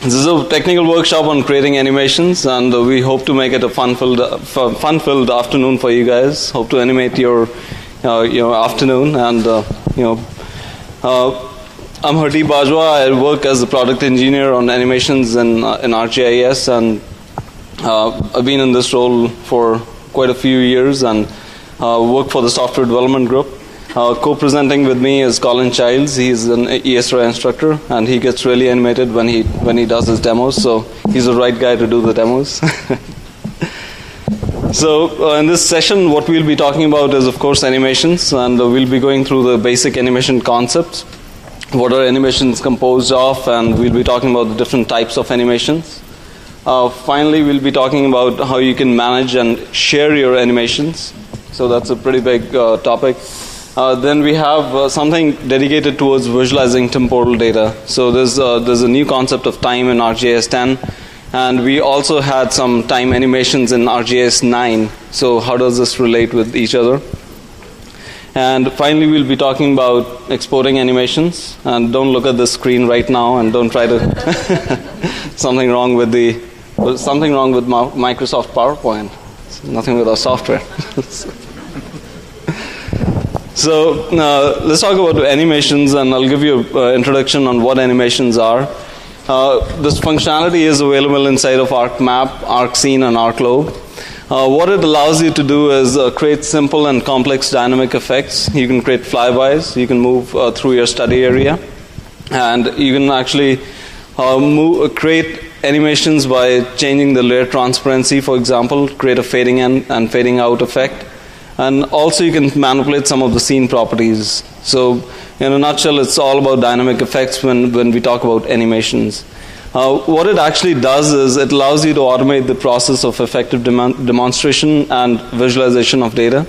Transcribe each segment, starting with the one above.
This is a technical workshop on creating animations, and we hope to make it a fun-filled afternoon for you guys. Hope to animate your afternoon. And I'm Hardeep Bajwa. I work as a product engineer on animations in ArcGIS, and I've been in this role for quite a few years, and work for the software development group. Co-presenting with me is Colin. He's an Esri instructor, and he gets really animated when he does his demos. So he's the right guy to do the demos. So in this session, what we'll be talking about is, of course, animations, and we'll be going through the basic animation concepts. What are animations composed of, and we'll be talking about the different types of animations. Finally, we'll be talking about how you can manage and share your animations. So that's a pretty big topic. Then we have something dedicated towards visualizing temporal data. So there's a new concept of time in ArcGIS 10, and we also had some time animations in ArcGIS 9. So how does this relate with each other? And finally, we'll be talking about exporting animations. And don't look at the screen right now, and don't try to something wrong with Microsoft PowerPoint. It's nothing with our software. So let's talk about animations, and I'll give you an introduction on what animations are. This functionality is available inside of ArcMap, ArcScene, and ArcGlobe. What it allows you to do is create simple and complex dynamic effects. You can create flybys. You can move through your study area, and you can actually create animations by changing the layer transparency, for example, create a fading in and fading out effect. And also you can manipulate some of the scene properties. So in a nutshell, it's all about dynamic effects when we talk about animations. What it actually does is it allows you to automate the process of effective demonstration and visualization of data.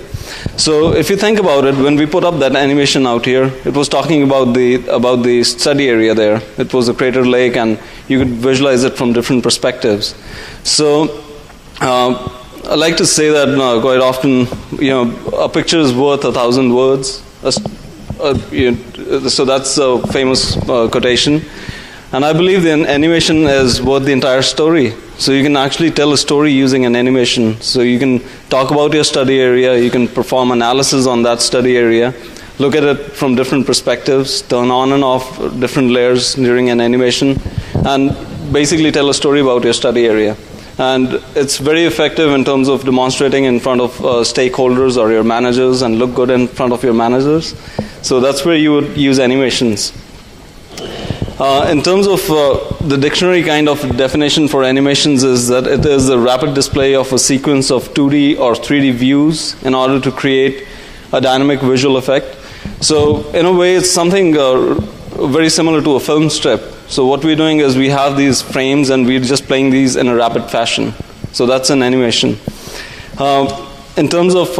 So if you think about it, when we put up that animation out here, it was talking about the study area there. It was a crater lake, and you could visualize it from different perspectives. So I like to say that quite often, a picture is worth 1,000 words. So that's a famous quotation. And I believe the animation is worth the entire story. So you can actually tell a story using an animation. So you can talk about your study area, you can perform analysis on that study area, look at it from different perspectives, turn on and off different layers during an animation, and basically tell a story about your study area. And it's very effective in terms of demonstrating in front of stakeholders or your managers, and look good in front of your managers. So that's where you would use animations. In terms of the dictionary kind of definition for animations is that it is a rapid display of a sequence of 2D or 3D views in order to create a dynamic visual effect. So in a way, it's something very similar to a film strip. So what we're doing is we have these frames, and we're just playing these in a rapid fashion. So that's an animation. In terms of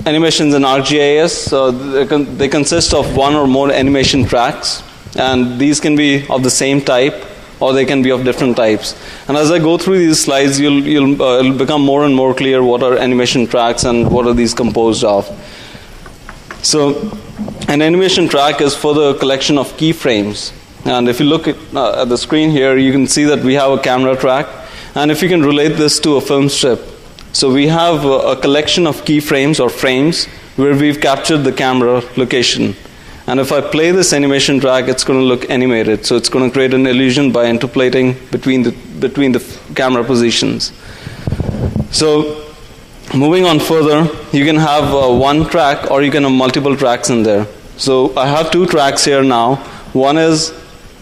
animations in ArcGIS, they consist of one or more animation tracks, and these can be of the same type, or they can be of different types. And as I go through these slides, it'll become more and more clear what are animation tracks and what are these composed of. So an animation track is for the collection of keyframes. And if you look at the screen here, you can see that we have a camera track. And if you can relate this to a film strip, so we have a collection of keyframes or frames where we've captured the camera location. And if I play this animation track, it's going to look animated. So it's going to create an illusion by interpolating between the camera positions. So moving on further, you can have one track, or you can have multiple tracks in there. So I have two tracks here now. One is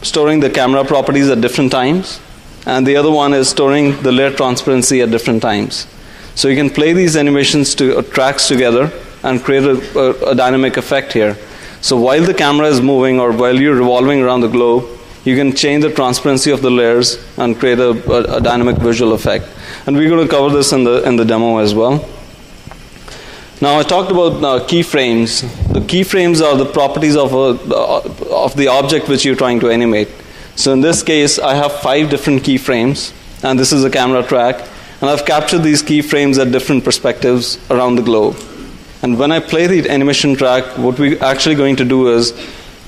storing the camera properties at different times, and the other one is storing the layer transparency at different times. So you can play these animations tracks together and create a dynamic effect here. So while the camera is moving, or while you're revolving around the globe, you can change the transparency of the layers and create a dynamic visual effect. And we're going to cover this in the demo as well. Now I talked about keyframes. The keyframes are the properties of the object which you're trying to animate. So in this case, I have 5 different keyframes, and this is a camera track, and I've captured these keyframes at different perspectives around the globe. And when I play the animation track, what we're actually going to do is,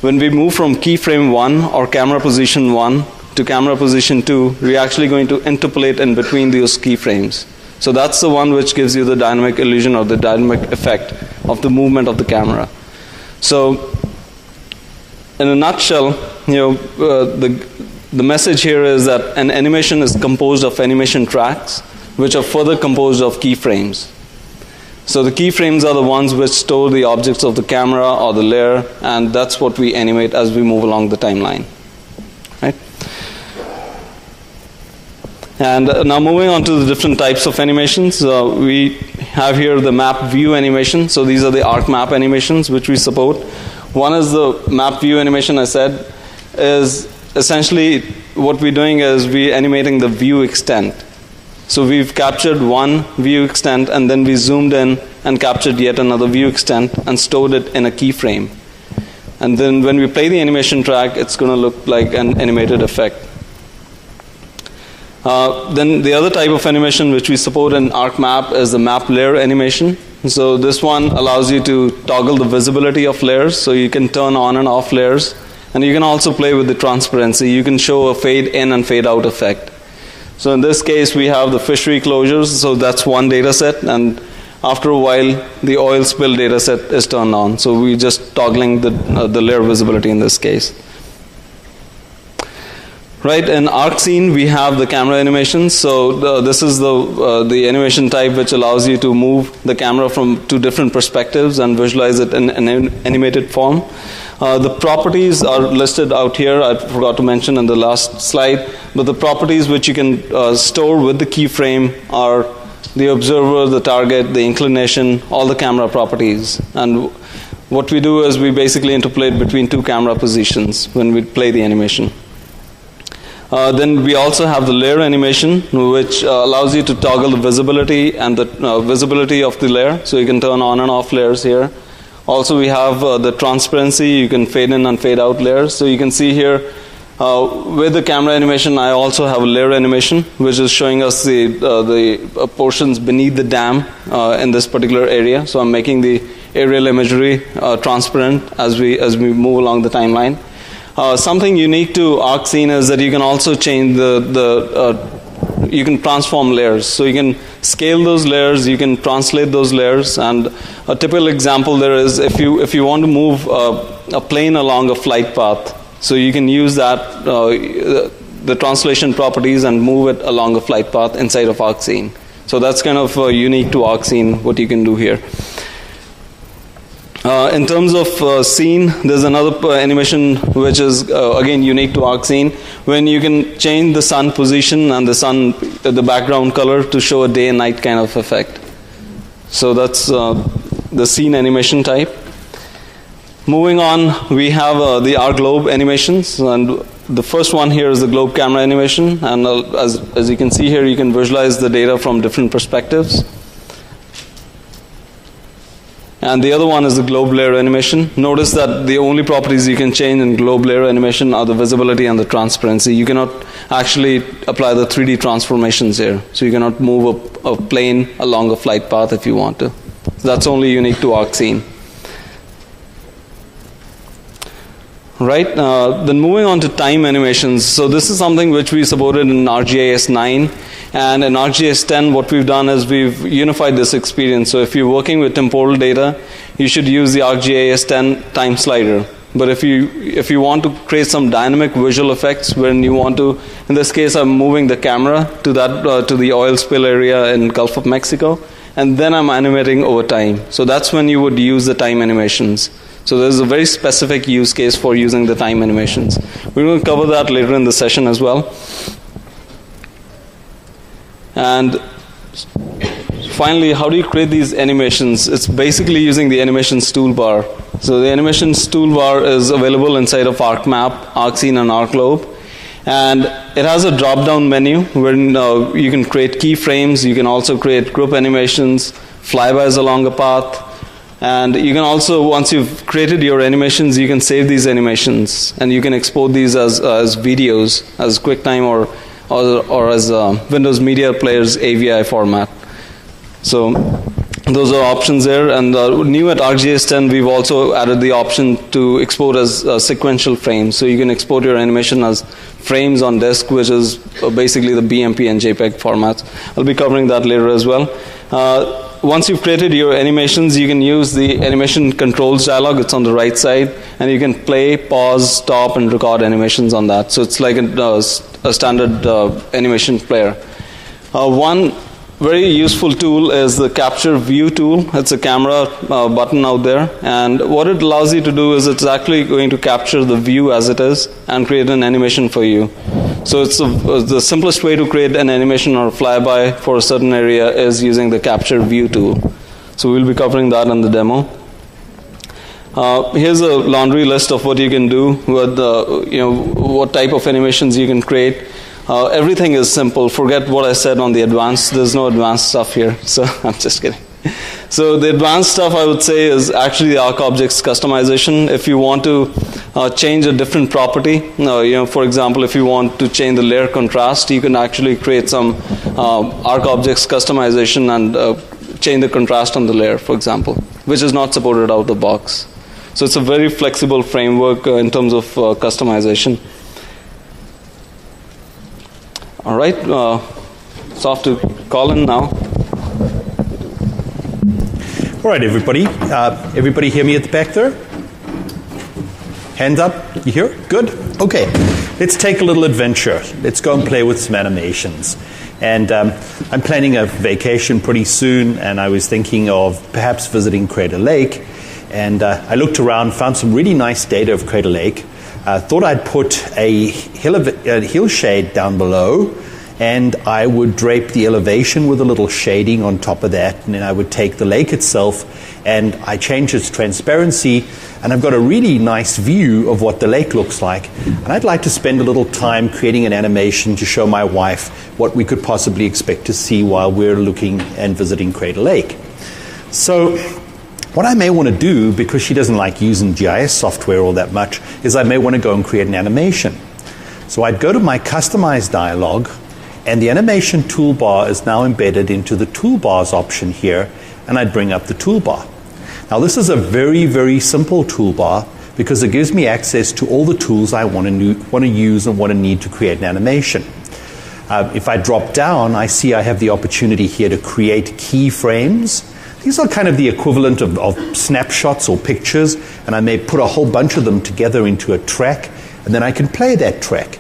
when we move from keyframe 1 or camera position 1 to camera position 2, we're actually going to interpolate in between those keyframes. So that's the one which gives you the dynamic illusion or the dynamic effect of the movement of the camera. So in a nutshell, the message here is that an animation is composed of animation tracks, which are further composed of keyframes. So the keyframes are the ones which store the objects of the camera or the layer, and that's what we animate as we move along the timeline. Right? And now moving on to the different types of animations, we have here the map view animation. So these are the ArcMap animations which we support. One is the map view animation, I said, is essentially what we're doing is we're animating the view extent. So we've captured one view extent and then we zoomed in and captured yet another view extent and stored it in a keyframe. And then when we play the animation track, it's going to look like an animated effect. Then the other type of animation which we support in ArcMap is the map layer animation. So this one allows you to toggle the visibility of layers, so you can turn on and off layers. And you can also play with the transparency. You can show a fade in and fade out effect. So in this case, we have the fishery closures, so that's one data set, and after a while, the oil spill data set is turned on. So we're just toggling the layer visibility in this case. Right, in ArcScene, we have the camera animations. So this is the animation type which allows you to move the camera from two different perspectives and visualize it in an animated form. The properties are listed out here. I forgot to mention in the last slide. But the properties which you can store with the keyframe are the observer, the target, the inclination, all the camera properties. And what we do is we basically interpolate between two camera positions when we play the animation. Then we also have the layer animation, which allows you to toggle the visibility and the visibility of the layer. So you can turn on and off layers here. Also, we have the transparency. You can fade in and fade out layers. So you can see here with the camera animation, I also have a layer animation, which is showing us the portions beneath the dam in this particular area. So I'm making the aerial imagery transparent as we move along the timeline. Something unique to ArcScene is that you can also change you can transform layers. So you can scale those layers, you can translate those layers, and a typical example there is if you want to move a plane along a flight path, so you can use that the translation properties and move it along a flight path inside of ArcScene. So that's kind of unique to ArcScene, what you can do here. In terms of scene, there's another animation which is again unique to ArcScene, when you can change the sun position and the background color to show a day and night kind of effect. So that's the scene animation type. Moving on, we have the ArcGlobe animations, and the first one here is the globe camera animation, and as you can see here, you can visualize the data from different perspectives. And the other one is the globe layer animation. Notice that the only properties you can change in globe layer animation are the visibility and the transparency. You cannot actually apply the 3D transformations here. So you cannot move a plane along a flight path if you want to. So that's only unique to ArcScene. Right, then moving on to time animations. So this is something which we supported in ArcGIS 9. And in ArcGIS 10, what we've done is we've unified this experience. So if you're working with temporal data, you should use the ArcGIS 10 time slider. But if you want to create some dynamic visual effects, when you want to, in this case, I'm moving the camera to the oil spill area in Gulf of Mexico, and then I'm animating over time. So that's when you would use the time animations. So there's a very specific use case for using the time animations. We're going to cover that later in the session as well. And finally, how do you create these animations? It's basically using the animations toolbar. So the animations toolbar is available inside of ArcMap, ArcScene, and ArcGlobe. And it has a drop-down menu where you can create keyframes. You can also create group animations, flybys along a path. And you can also, once you've created your animations, you can save these animations. And you can export these as videos, as QuickTime or as Windows Media Player's AVI format. So those are options there. And new at ArcGIS 10, we've also added the option to export as sequential frames. So you can export your animation as frames on disk, which is basically the BMP and JPEG formats. I'll be covering that later as well. Once you've created your animations, you can use the animation controls dialog. It's on the right side, and you can play, pause, stop, and record animations on that. So it's like a standard animation player. One very useful tool is the capture view tool. It's a camera button out there, and what it allows you to do is it's actually going to capture the view as it is and create an animation for you. So it's the simplest way to create an animation or a flyby for a certain area is using the capture view tool. So we'll be covering that in the demo. Here's a laundry list of what you can do with what type of animations you can create. Everything is simple. Forget what I said on the advanced. There's no advanced stuff here. So I'm just kidding. So the advanced stuff I would say is actually the ArcObjects customization. If you want to change a different property, for example, if you want to change the layer contrast, you can actually create some ArcObjects customization and change the contrast on the layer, for example, which is not supported out of the box. So it's a very flexible framework in terms of customization. All right, it's off to Colin now. All right, everybody. Everybody hear me at the back there? Hands up. You hear? Good. Okay. Let's take a little adventure. Let's go and play with some animations. And I'm planning a vacation pretty soon, and I was thinking of perhaps visiting Crater Lake. And I looked around, found some really nice data of Crater Lake. Thought I'd put a hill shade down below, and I would drape the elevation with a little shading on top of that, and then I would take the lake itself and I change its transparency, and I've got a really nice view of what the lake looks like. And I'd like to spend a little time creating an animation to show my wife what we could possibly expect to see while we're looking and visiting Crater Lake. So what I may want to do, because she doesn't like using GIS software all that much, is I may want to go and create an animation. So I'd go to my Customize dialog, and the animation toolbar is now embedded into the toolbars option here, and I'd bring up the toolbar. Now this is a very, very simple toolbar because it gives me access to all the tools I want to use and want to need to create an animation. If I drop down, I see I have the opportunity here to create keyframes. These are kind of the equivalent of snapshots or pictures, and I may put a whole bunch of them together into a track, and then I can play that track.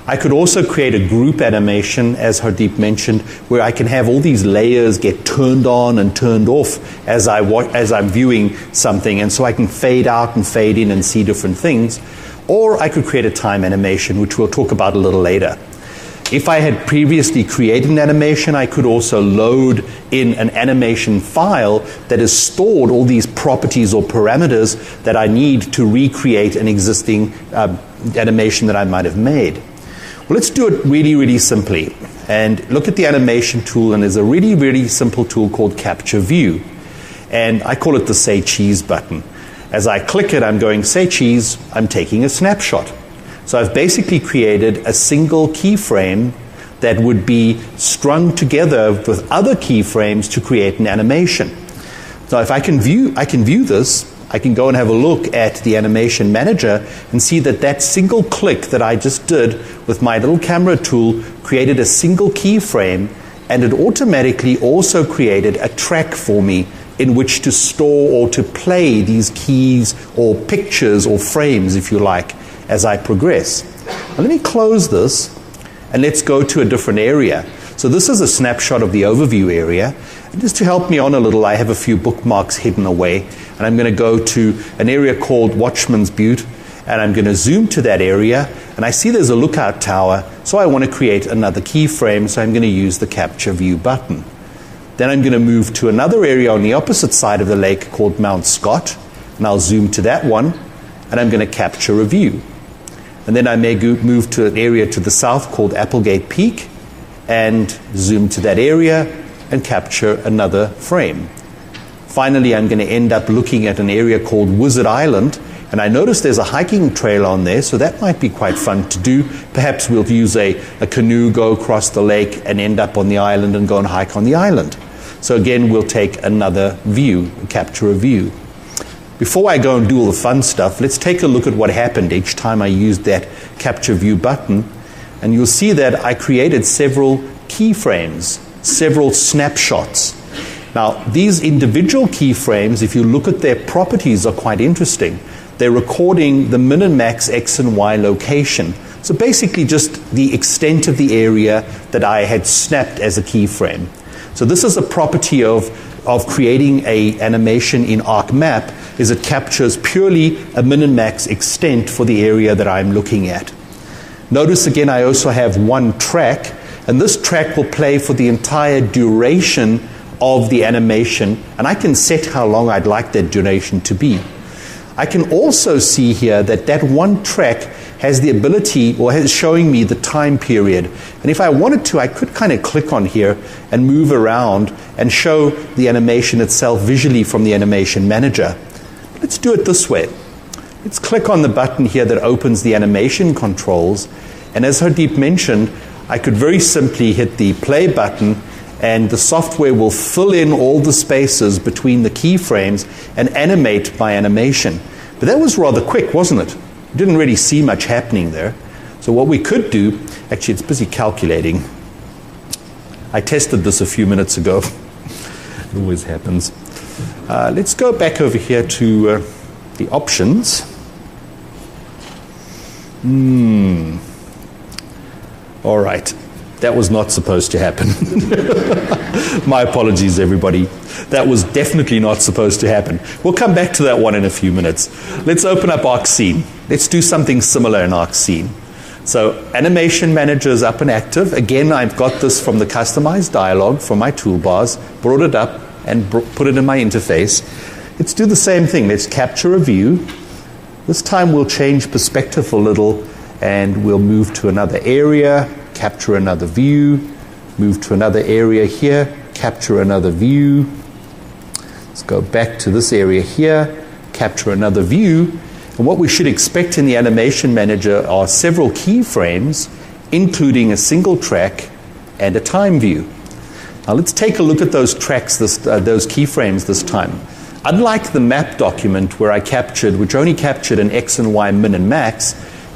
I could also create a group animation, as Hardeep mentioned, where I can have all these layers get turned on and turned off as I'm viewing something, and so I can fade out and fade in and see different things. Or I could create a time animation, which we'll talk about a little later. If I had previously created an animation, I could also load in an animation file that has stored all these properties or parameters that I need to recreate an existing animation that I might have made. Well, let's do it really, really simply. And look at the animation tool, and there's a really, really simple tool called Capture View. And I call it the Say Cheese button. As I click it, I'm going, Say Cheese, I'm taking a snapshot. So I've basically created a single keyframe that would be strung together with other keyframes to create an animation. So if I can view this, I can go and have a look at the animation manager and see that that single click that I just did with my little camera tool created a single keyframe, and it automatically also created a track for me in which to store or to play these keys or pictures or frames, if you like, as I progress. Now let me close this and let's go to a different area. So this is a snapshot of the overview area. And just to help me on a little, I have a few bookmarks hidden away. And I'm going to go to an area called Watchman's Butte, and I'm going to zoom to that area. And I see there's a lookout tower, so I want to create another keyframe, so I'm going to use the Capture View button. Then I'm going to move to another area on the opposite side of the lake called Mount Scott, and I'll zoom to that one, and I'm going to capture a view. And then I may move to an area to the south called Applegate Peak, and zoom to that area and capture another frame. Finally, I'm going to end up looking at an area called Wizard Island, and I notice there's a hiking trail on there, so that might be quite fun to do. Perhaps we'll use a canoe, go across the lake, and end up on the island and go and hike on the island. So again, we'll take another view, capture a view. Before I go and do all the fun stuff, let's take a look at what happened each time I used that Capture View button. And you'll see that I created several keyframes, several snapshots. Now, these individual keyframes, if you look at their properties, are quite interesting. They're recording the min and max X and Y location. So basically just the extent of the area that I had snapped as a keyframe. So this is a property of creating an animation in ArcMap, is it captures purely a min and max extent for the area that I'm looking at. Notice again I also have one track, and this track will play for the entire duration of the animation, and I can set how long I'd like that duration to be. I can also see here that that one track has the ability, or is showing me the time period. And if I wanted to, I could kind of click on here and move around and show the animation itself visually from the animation manager. Let's do it this way. Let's click on the button here that opens the animation controls. And as Hardeep mentioned, I could very simply hit the play button, and the software will fill in all the spaces between the keyframes and animate my animation. But that was rather quick, wasn't it? You didn't really see much happening there. So what we could do, actually it's busy calculating. I tested this a few minutes ago. It always happens. Let's go back over here to the options. All right. That was not supposed to happen. My apologies, everybody. That was definitely not supposed to happen. We'll come back to that one in a few minutes. Let's open up ArcScene. Let's do something similar in ArcScene. So Animation Manager is up and active. Again, I've got this from the customized dialog from my toolbars, brought it up and put it in my interface. Let's do the same thing. Let's capture a view. This time we'll change perspective a little, and we'll move to another area, capture another view, move to another area here, capture another view. Let's go back to this area here, capture another view. And what we should expect in the Animation Manager are several keyframes, including a single track and a time view. Now let's take a look at those tracks, those keyframes this time. Unlike the map document where I captured, which only captured an X and Y min and max,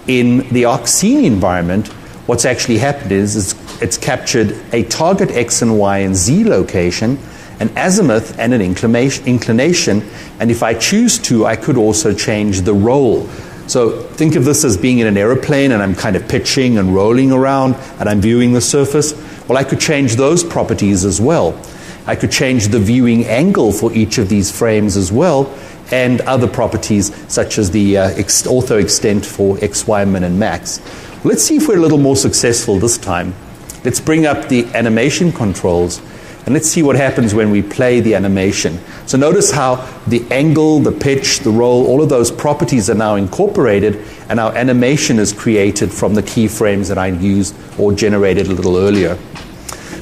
in the ArcScene environment, what's actually happened is it's captured a target X and Y and Z location, an azimuth and an inclination, and if I choose to, I could also change the roll. So think of this as being in an aeroplane and I'm kind of pitching and rolling around and I'm viewing the surface. Well, I could change those properties as well. I could change the viewing angle for each of these frames as well, and other properties such as the ortho extent for X, Y, min and max. Let's see if we're a little more successful this time. Let's bring up the animation controls and let's see what happens when we play the animation. So notice how the angle, the pitch, the roll, all of those properties are now incorporated, and our animation is created from the keyframes that I used or generated a little earlier.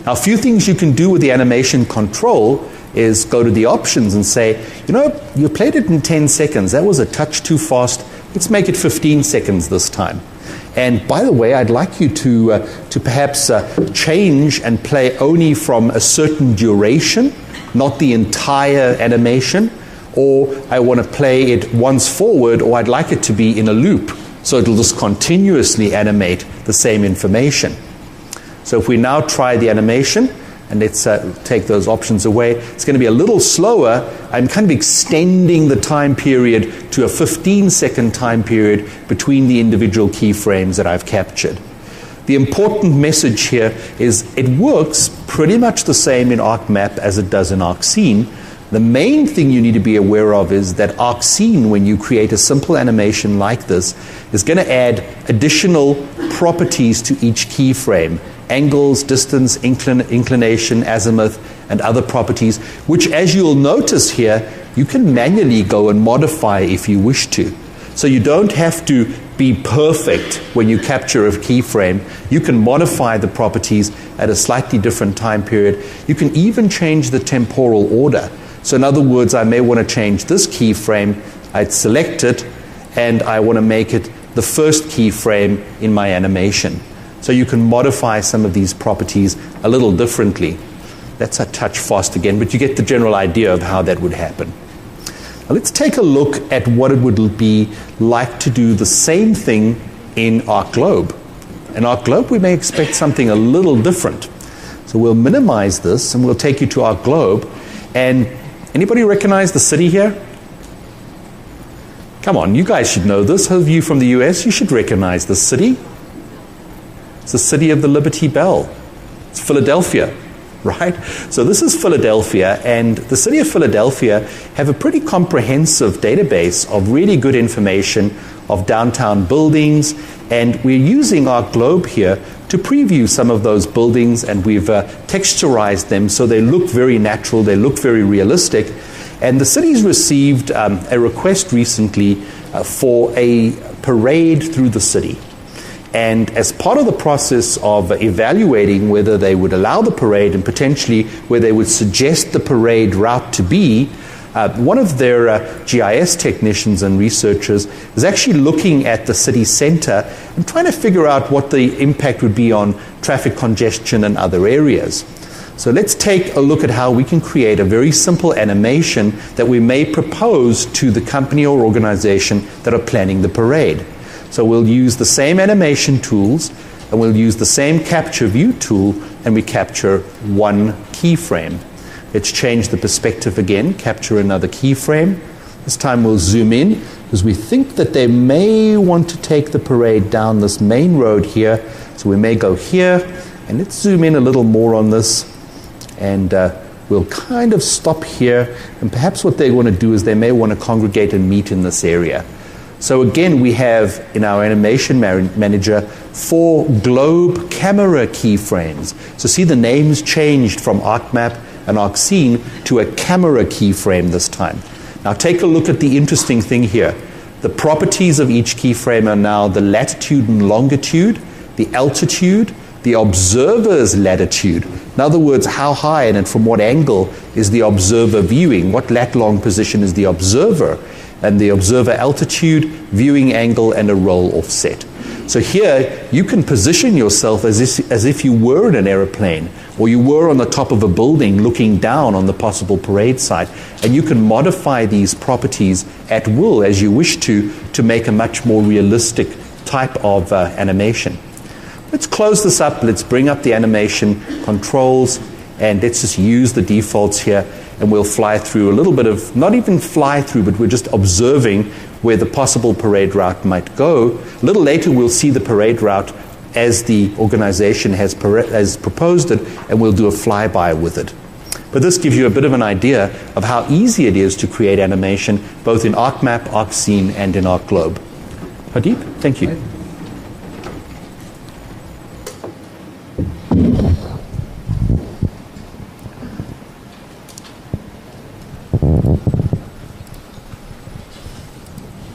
Now, a few things you can do with the animation control is go to the options and say, you know, you played it in 10 seconds. That was a touch too fast. Let's make it 15 seconds this time. And by the way, I'd like you to perhaps change and play only from a certain duration, not the entire animation, or I want to play it once forward, or I'd like it to be in a loop, so it'll just continuously animate the same information. So if we now try the animation, and let's take those options away, it's going to be a little slower. I'm kind of extending the time period to a 15-second time period between the individual keyframes that I've captured. The important message here is it works pretty much the same in ArcMap as it does in ArcScene. The main thing you need to be aware of is that ArcScene, when you create a simple animation like this, is going to add additional properties to each keyframe. Angles, distance, inclination, azimuth, and other properties, which, as you'll notice here, you can manually go and modify if you wish to. So you don't have to be perfect when you capture a keyframe. You can modify the properties at a slightly different time period. You can even change the temporal order. So in other words, I may want to change this keyframe. I'd select it, and I want to make it the first keyframe in my animation. So you can modify some of these properties a little differently. That's a touch fast again, but you get the general idea of how that would happen. Now let's take a look at what it would be like to do the same thing in ArcGlobe. In ArcGlobe, we may expect something a little different. So we'll minimize this, and we'll take you to ArcGlobe. And anybody recognize the city here? Come on, you guys should know this. Those of you from the US, you should recognize this city. It's the city of the Liberty Bell. It's Philadelphia, right? So this is Philadelphia, and the city of Philadelphia have a pretty comprehensive database of really good information of downtown buildings, and we're using ArcGlobe here to preview some of those buildings, and we've texturized them so they look very natural, they look very realistic. And the city's received a request recently for a parade through the city. And as part of the process of evaluating whether they would allow the parade and potentially where they would suggest the parade route to be, one of their GIS technicians and researchers is actually looking at the city center and trying to figure out what the impact would be on traffic congestion and other areas. So let's take a look at how we can create a very simple animation that we may propose to the company or organization that are planning the parade. So we'll use the same animation tools, and we'll use the same capture view tool, and we capture one keyframe. Let's change the perspective again, capture another keyframe. This time we'll zoom in, because we think that they may want to take the parade down this main road here. So we may go here, and let's zoom in a little more on this, and we'll kind of stop here, and perhaps what they want to do is they may want to congregate and meet in this area. So again, we have in our animation manager 4 globe camera keyframes. So see, the names changed from ArcMap and ArcScene to a camera keyframe this time. Now take a look at the interesting thing here. The properties of each keyframe are now the latitude and longitude, the altitude, the observer's latitude. In other words, how high and from what angle is the observer viewing? What lat-long position is the observer? And the observer altitude, viewing angle, and a roll offset. So here, you can position yourself as if you were in an airplane, or you were on the top of a building looking down on the possible parade site, and you can modify these properties at will as you wish to make a much more realistic type of animation. Let's close this up, let's bring up the animation controls, and let's just use the defaults here, and we'll fly through a little bit of, not even fly through, but we're just observing where the possible parade route might go. A little later we'll see the parade route as the organization has proposed it, and we'll do a flyby with it. But this gives you a bit of an idea of how easy it is to create animation, both in ArcMap, ArcScene, and in ArcGlobe. Hardeep, thank you.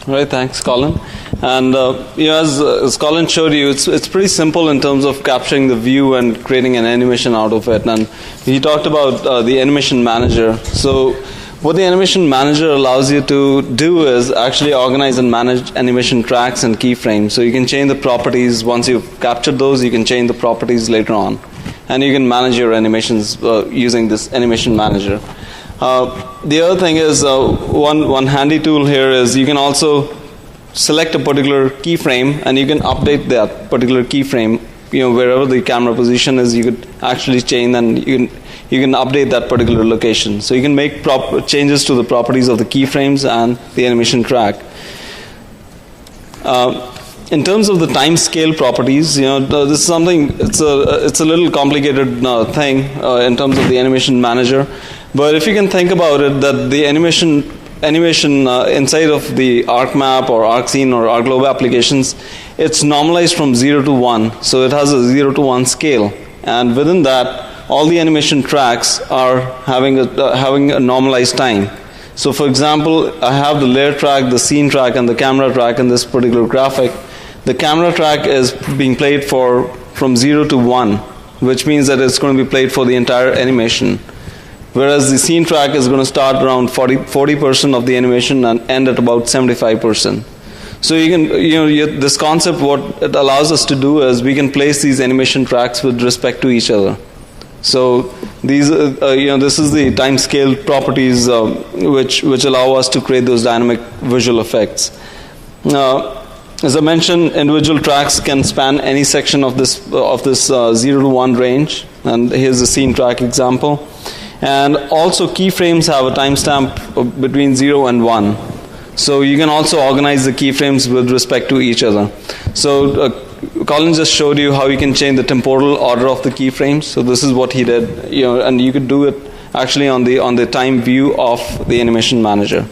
Right, thanks, Colin. And as Colin showed you, it's pretty simple in terms of capturing the view and creating an animation out of it. And he talked about the animation manager. So what the animation manager allows you to do is actually organize and manage animation tracks and keyframes. So you can change the properties. Once you've captured those, you can change the properties later on. And you can manage your animations using this animation manager. The other thing is, one handy tool here is you can also select a particular keyframe, and you can update that particular keyframe. Wherever the camera position is, you could actually change, and you can update that particular location. So you can make changes to the properties of the keyframes and the animation track. In terms of the time scale properties, this is something, it's a little complicated thing in terms of the animation manager. But if you can think about it, that the animation inside of the ArcMap or ArcScene or ArcGlobe applications, it's normalized from 0 to 1. So it has a 0 to 1 scale. And within that, all the animation tracks are having a normalized time. So for example, I have the layer track, the scene track, and the camera track in this particular graphic. The camera track is being played from 0 to 1, which means that it's going to be played for the entire animation. Whereas the scene track is going to start around 40% of the animation and end at about 75%. So you can, this concept, what it allows us to do is we can place these animation tracks with respect to each other. So these, this is the time scale properties which allow us to create those dynamic visual effects. As I mentioned, individual tracks can span any section of this 0 to 1 range, and here's the scene track example. And also keyframes have a timestamp between 0 and 1. So you can also organize the keyframes with respect to each other. So Colin just showed you how you can change the temporal order of the keyframes. So this is what he did, and you could do it actually on the time view of the animation manager.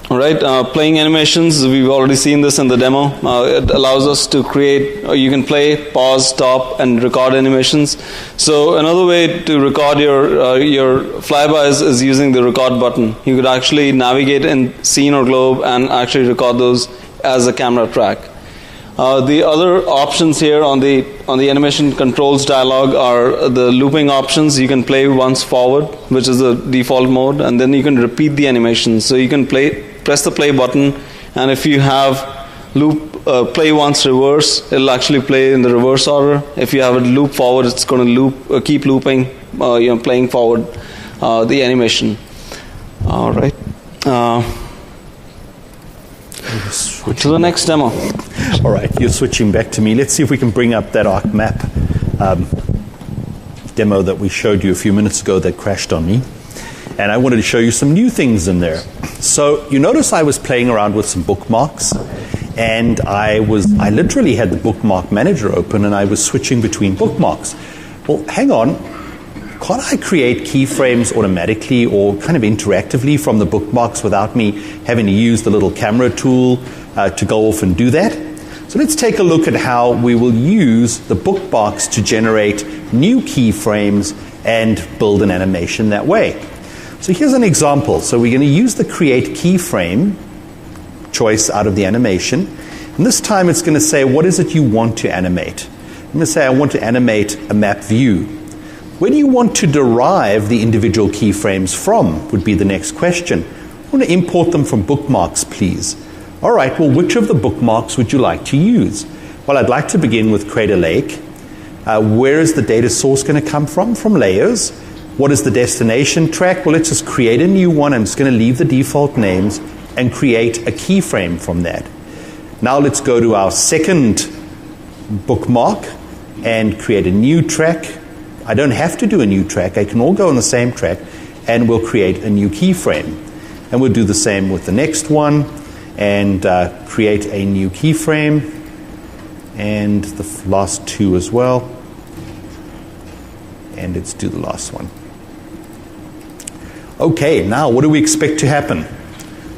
All right, playing animations, we've already seen this in the demo. It allows us to create, you can play, pause, stop, and record animations. So another way to record your flybys is using the record button. You could actually navigate in Scene or Globe and actually record those as a camera track. The other options here on the animation controls dialog are the looping options. You can play once forward, which is the default mode, and then you can repeat the animation. So you can press the play button, and if you have play once reverse, it'll actually play in the reverse order. If you have it loop forward, it's going to keep looping, playing forward the animation. All right. To the next demo. All right, you're switching back to me. Let's see if we can bring up that ArcMap demo that we showed you a few minutes ago that crashed on me. And I wanted to show you some new things in there. So you notice I was playing around with some bookmarks, and I literally had the bookmark manager open, and I was switching between bookmarks. Well, hang on. Can't I create keyframes automatically or kind of interactively from the bookmarks without me having to use the little camera tool to go off and do that? So let's take a look at how we will use the bookmarks to generate new keyframes and build an animation that way. So here's an example. So we're going to use the create keyframe choice out of the animation. And this time it's going to say, what is it you want to animate? I'm going to say I want to animate a map view. Where do you want to derive the individual keyframes from would be the next question. I want to import them from bookmarks, please. All right, well, which of the bookmarks would you like to use? Well, I'd like to begin with Crater Lake. Where is the data source going to come from? From layers. What is the destination track? Well, let's just create a new one. I'm just going to leave the default names and create a keyframe from that. Now let's go to our second bookmark and create a new track. I don't have to do a new track. I can all go on the same track, and we'll create a new keyframe. And we'll do the same with the next one and create a new keyframe, and the last two as well. And let's do the last one. Okay, now what do we expect to happen?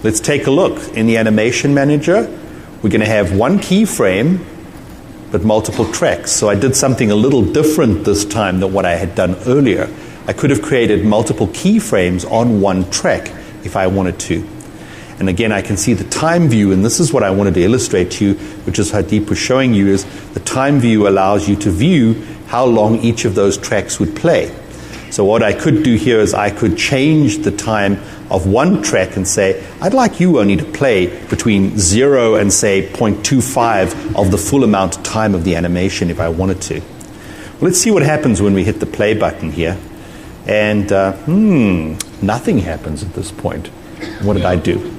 Let's take a look. In the animation manager, we're going to have one keyframe but multiple tracks. So I did something a little different this time than what I had done earlier. I could have created multiple keyframes on one track if I wanted to. And again, I can see the time view, and this is what I wanted to illustrate to you, which is Hardeep was showing you, is the time view allows you to view how long each of those tracks would play. So what I could do here is I could change the time of one track and say, I'd like you only to play between 0 and say 0.25 of the full amount of time of the animation if I wanted to. Well, let's see what happens when we hit the play button here. And nothing happens at this point. What did I do?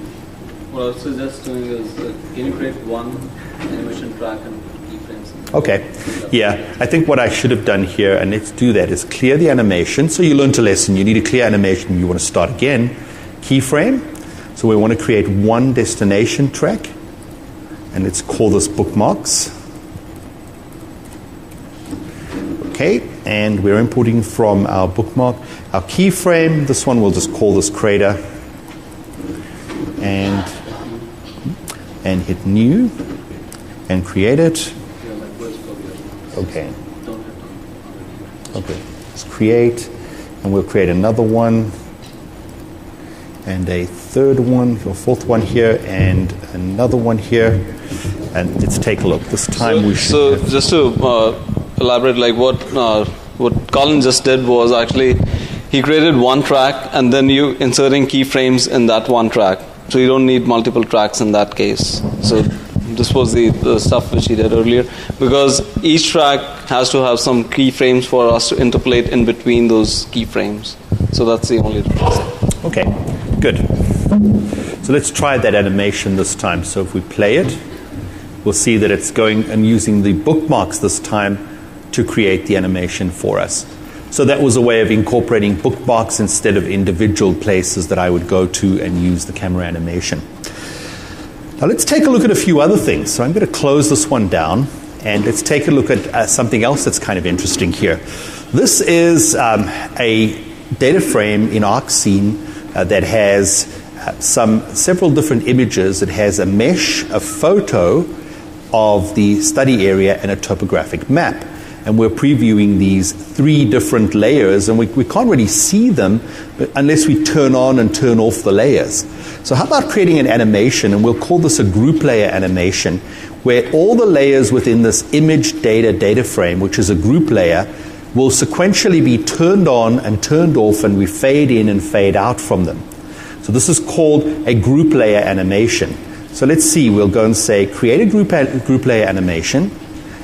What I was just doing is, can you create one animation track and keyframes? Okay, yeah, I think what I should have done here, and let's do that, is clear the animation. So you learned a lesson, you need a clear animation, you want to start again. Keyframe, so we want to create one destination track, and let's call this bookmarks. Okay, and we're importing from our bookmark our keyframe. This one we'll just call this crater, and hit new and create it. Okay. Okay. Let's create, and we'll create another one, and a third one, or fourth one here, and another one here. And let's take a look. This time we should. So just to elaborate, like what Colin just did was actually he created one track, and then you inserting keyframes in that one track. So you don't need multiple tracks in that case. So this was the stuff which he did earlier, because each track has to have some keyframes for us to interpolate in between those keyframes. So that's the only difference. Okay, good. So let's try that animation this time. So if we play it, we'll see that it's going and using the bookmarks this time to create the animation for us. So that was a way of incorporating bookmarks instead of individual places that I would go to and use the camera animation. Now let's take a look at a few other things. So I'm going to close this one down, and let's take a look at something else that's kind of interesting here. This is a data frame in ArcScene that has several different images. It has a mesh, a photo of the study area, and a topographic map. And we're previewing these 3 different layers, and we can't really see them unless we turn on and turn off the layers. So how about creating an animation, and we'll call this a group layer animation, where all the layers within this image data frame, which is a group layer, will sequentially be turned on and turned off, and we fade in and fade out from them. So this is called a group layer animation. So let's see, we'll go and say, create a group layer animation.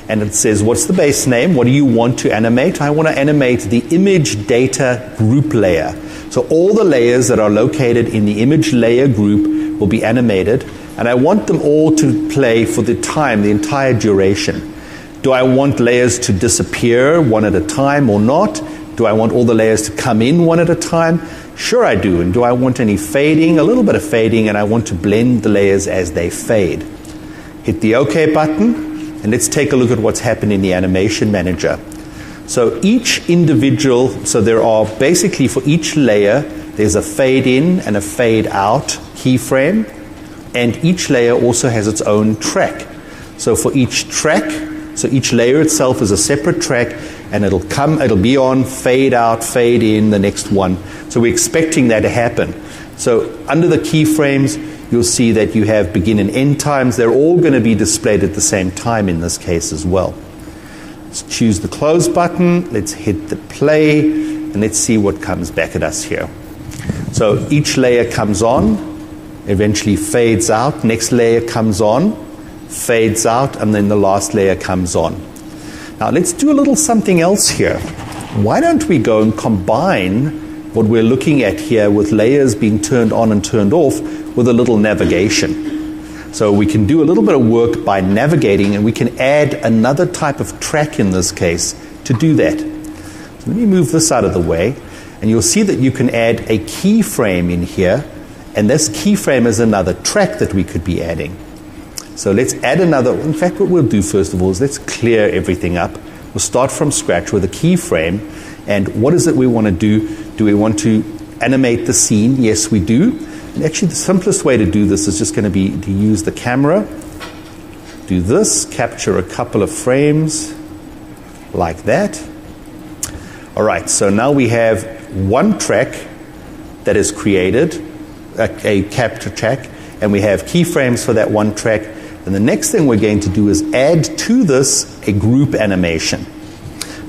And it says, what's the base name? What do you want to animate? I want to animate the image data group layer. So all the layers that are located in the image layer group will be animated. And I want them all to play for the time, the entire duration. Do I want layers to disappear one at a time or not? Do I want all the layers to come in one at a time? Sure I do. And do I want any fading? A little bit of fading, and I want to blend the layers as they fade. Hit the OK button. And let's take a look at what's happened in the animation manager. So each individual, so there are basically for each layer, there's a fade in and a fade out keyframe, and each layer also has its own track. So for each track, so each layer itself is a separate track, and it'll be on, fade out, fade in, the next one. So we're expecting that to happen. So under the keyframes, you'll see that you have begin and end times. They're all going to be displayed at the same time in this case as well. Let's choose the close button. Let's hit the play, and let's see what comes back at us here. So each layer comes on, eventually fades out. Next layer comes on, fades out, and then the last layer comes on. Now let's do a little something else here. Why don't we go and combine what we're looking at here with layers being turned on and turned off with a little navigation. So we can do a little bit of work by navigating, and we can add another type of track in this case to do that. So let me move this out of the way, and you'll see that you can add a keyframe in here, and this keyframe is another track that we could be adding. So let's add another. In fact, what we'll do first of all is let's clear everything up. We'll start from scratch with a keyframe, and what is it we want to do? Do we want to animate the scene? Yes, we do. And actually, the simplest way to do this is just going to be to use the camera, do this, capture a couple of frames like that. All right, so now we have one track that is created, a capture track, and we have keyframes for that one track. And the next thing we're going to do is add to this a group animation.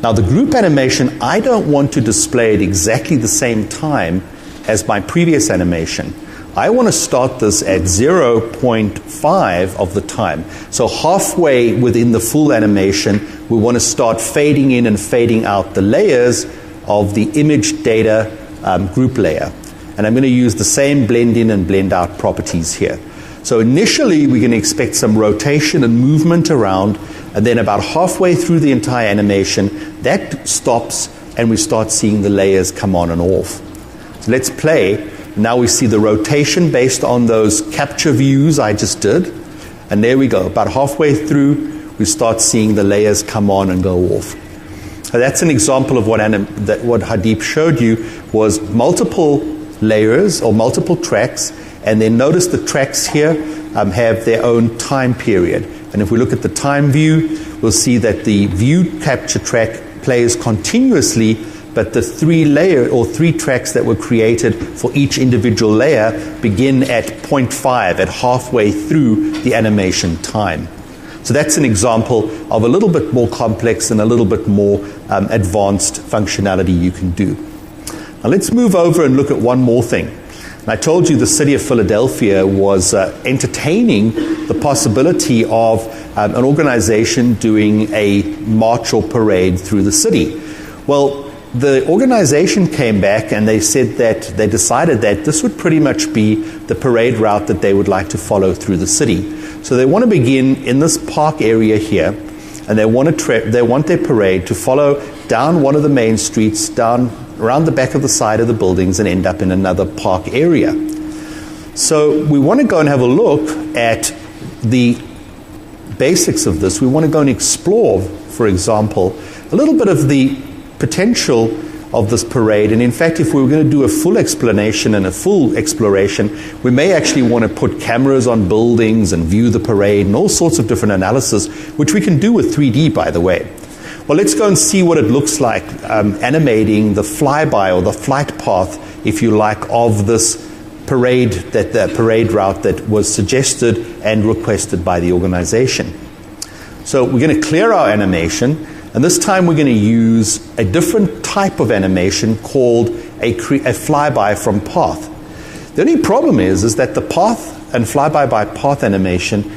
Now, the group animation, I don't want to display at exactly the same time as my previous animation. I want to start this at 0.5 of the time. So halfway within the full animation, we want to start fading in and fading out the layers of the image data group layer. And I'm going to use the same blend in and blend out properties here. So initially, we're going to expect some rotation and movement around, and then about halfway through the entire animation, that stops, and we start seeing the layers come on and off. So let's play. Now we see the rotation based on those capture views I just did. And there we go. About halfway through, we start seeing the layers come on and go off. So that's an example of what Hardeep showed you was multiple layers or multiple tracks. And then notice the tracks here have their own time period. And if we look at the time view, we'll see that the view capture track plays continuously, but the three tracks that were created for each individual layer begin at 0.5, at halfway through the animation time. So that's an example of a little bit more complex and a little bit more advanced functionality you can do. Now let's move over and look at one more thing. And I told you the city of Philadelphia was entertaining the possibility of an organization doing a march or parade through the city. Well, the organization came back and they said that they decided that this would pretty much be the parade route that they would like to follow through the city. So they want to begin in this park area here, and they want their parade to follow down one of the main streets, down around the back of the side of the buildings, and end up in another park area. So we want to go and have a look at the basics of this. We want to go and explore, for example, a little bit of the potential of this parade. And in fact, if we were going to do a full explanation and a full exploration, we may actually want to put cameras on buildings and view the parade and all sorts of different analysis, which we can do with 3D, by the way. Well, let's go and see what it looks like animating the flyby or the flight path, if you like, of this parade, the parade route that was suggested and requested by the organization. So we're going to clear our animation, and this time we're going to use a different type of animation called a flyby from path. The only problem is that the path and flyby by path animation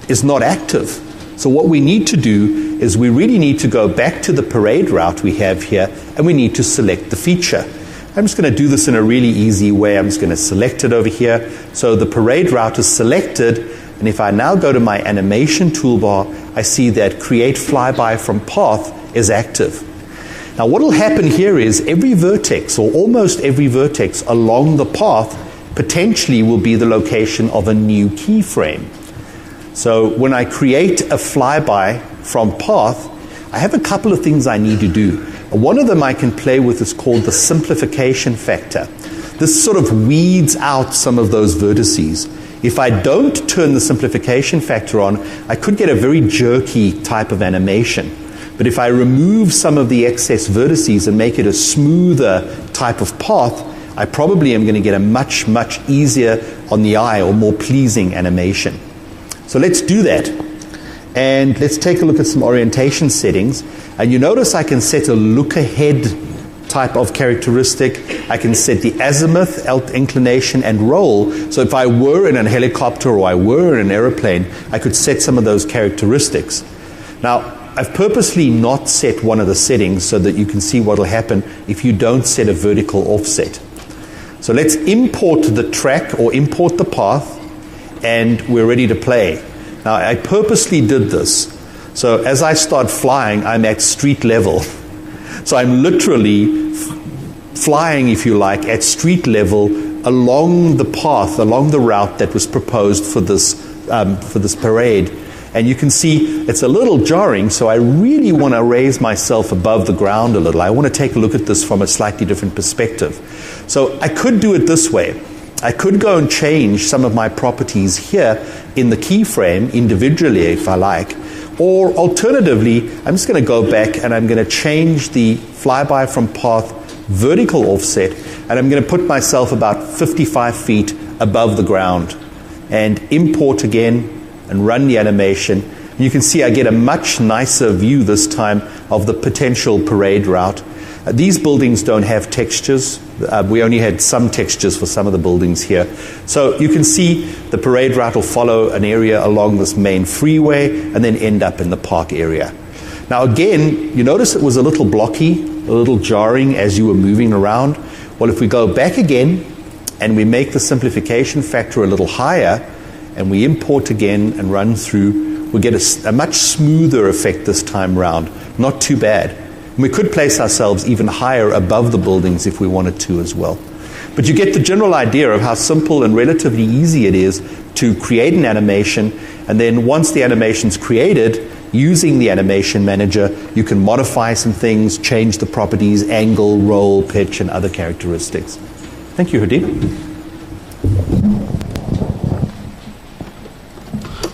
is not active. So what we need to do is we really need to go back to the parade route we have here, and we need to select the feature. I'm just going to do this in a really easy way. I'm just going to select it over here. So the parade route is selected, and if I now go to my animation toolbar, I see that create flyby from path is active. Now what will happen here is every vertex, or almost every vertex along the path, potentially will be the location of a new keyframe. So when I create a flyby from path, I have a couple of things I need to do. One of them I can play with is called the simplification factor. This sort of weeds out some of those vertices. If I don't turn the simplification factor on, I could get a very jerky type of animation. But if I remove some of the excess vertices and make it a smoother type of path, I probably am going to get a much, much easier on the eye or more pleasing animation. So let's do that. And let's take a look at some orientation settings. And you notice I can set a look ahead type of characteristic. I can set the azimuth, inclination, and roll. So if I were in a helicopter or I were in an aeroplane, I could set some of those characteristics. Now, I've purposely not set one of the settings so that you can see what will happen if you don't set a vertical offset. So let's import the track or import the path, and we're ready to play. Now, I purposely did this. So as I start flying, I'm at street level. So I'm literally flying, if you like, at street level along the path, along the route that was proposed for this parade. And you can see it's a little jarring, so I really want to raise myself above the ground a little. I want to take a look at this from a slightly different perspective. So I could do it this way. I could go and change some of my properties here in the keyframe individually if I like. Or alternatively, I'm just going to go back and I'm going to change the flyby from path vertical offset, and I'm going to put myself about 55 feet above the ground and import again and run the animation. And you can see I get a much nicer view this time of the potential parade route. These buildings don't have textures. We only had some textures for some of the buildings here. So you can see the parade route will follow an area along this main freeway and then end up in the park area. Now again, you notice it was a little blocky, a little jarring as you were moving around. Well, if we go back again and we make the simplification factor a little higher and we import again and run through, we get a much smoother effect this time round. Not too bad. We could place ourselves even higher above the buildings if we wanted to as well. But you get the general idea of how simple and relatively easy it is to create an animation, and then once the animation's created, using the animation manager, you can modify some things, change the properties, angle, roll, pitch, and other characteristics. Thank you, Hardeep.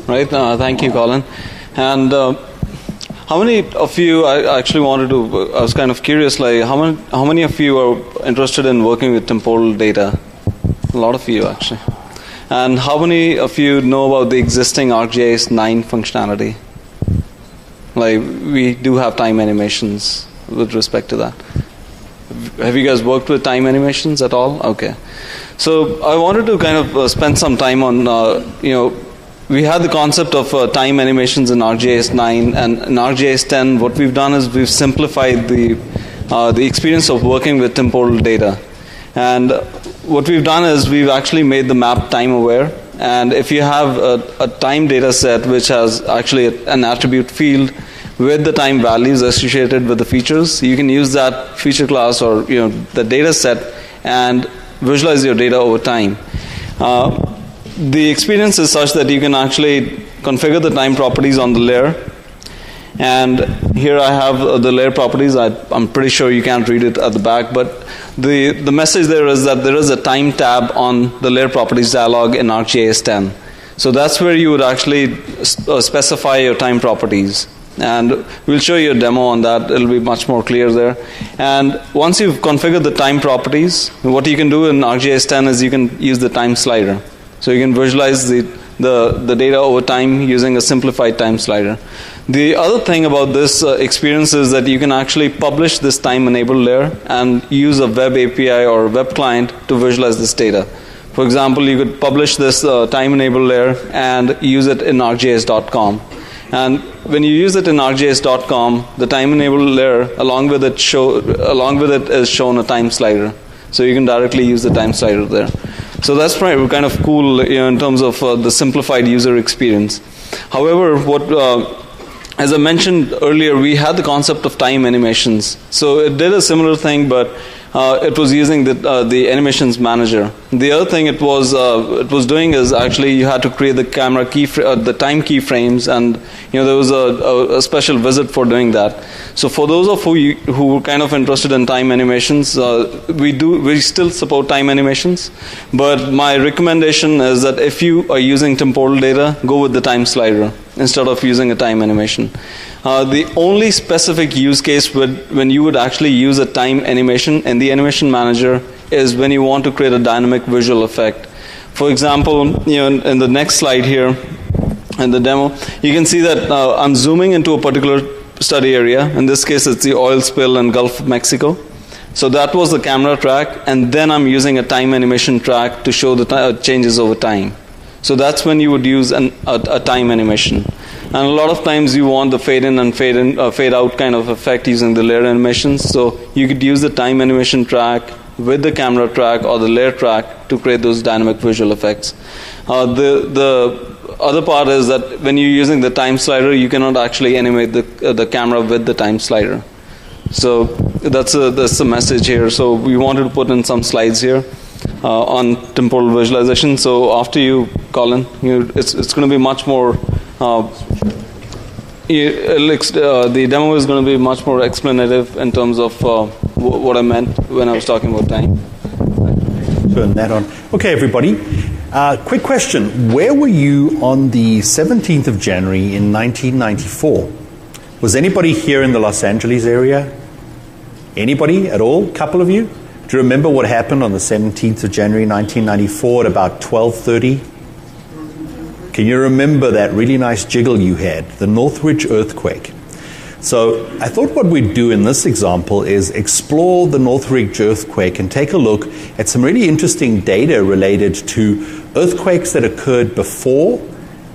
Right, thank you, Colin. And how many of you, I was kind of curious, like how many of you are interested in working with temporal data? A lot of you, actually. And how many of you know about the existing ArcGIS 9 functionality? Like, we do have time animations with respect to that. Have you guys worked with time animations at all? Okay. So I wanted to kind of spend some time on, we had the concept of time animations in ArcGIS 9, and in ArcGIS 10, what we've done is we've simplified the the experience of working with temporal data. And what we've done is we've actually made the map time aware. And if you have a time data set which has actually an attribute field with the time values associated with the features, you can use that feature class or the data set and visualize your data over time. The experience is such that you can actually configure the time properties on the layer. And here I have the layer properties. I'm pretty sure you can't read it at the back, but the message there is that there is a time tab on the layer properties dialog in ArcGIS 10. So that's where you would actually specify your time properties. And we'll show you a demo on that. It'll be much more clear there. And once you've configured the time properties, what you can do in ArcGIS 10 is you can use the time slider. So you can visualize the data over time using a simplified time slider. The other thing about this experience is that you can actually publish this time-enabled layer and use a web API or a web client to visualize this data. For example, you could publish this time-enabled layer and use it in ArcGIS.com. And when you use it in ArcGIS.com, the time-enabled layer, along with it is shown a time slider. So you can directly use the time slider there. So that's kind of cool in terms of the simplified user experience. However, as I mentioned earlier, we had the concept of time animations. So it did a similar thing, but it was using the animations manager. The other thing it was doing is actually you had to create the camera the time keyframes, and there was a special visit for doing that. So for those of you who were kind of interested in time animations, we still support time animations, but my recommendation is that if you are using temporal data, go with the time slider instead of using a time animation. The only specific use case when you would actually use a time animation in the animation manager is when you want to create a dynamic visual effect. For example, in the next slide here, in the demo, you can see that I'm zooming into a particular study area. In this case, it's the oil spill in Gulf of Mexico. So that was the camera track, and then I'm using a time animation track to show the changes over time. So that's when you would use a time animation. And a lot of times you want the fade in and fade out kind of effect using the layer animations. So you could use the time animation track with the camera track or the layer track to create those dynamic visual effects. The other part is that when you're using the time slider, you cannot actually animate the camera with the time slider. So that's the message here. So we wanted to put in some slides here on temporal visualization. So after you, Colin, it's going to be much more. The demo is going to be much more explanative in terms of what I meant when I was talking about time. Turn that on. Okay, everybody. Quick question. Where were you on the 17th of January in 1994? Was anybody here in the Los Angeles area? Anybody at all? Couple of you? Do you remember what happened on the 17th of January 1994 at about 12:30? Can you remember that really nice jiggle you had, the Northridge earthquake? So I thought what we'd do in this example is explore the Northridge earthquake and take a look at some really interesting data related to earthquakes that occurred before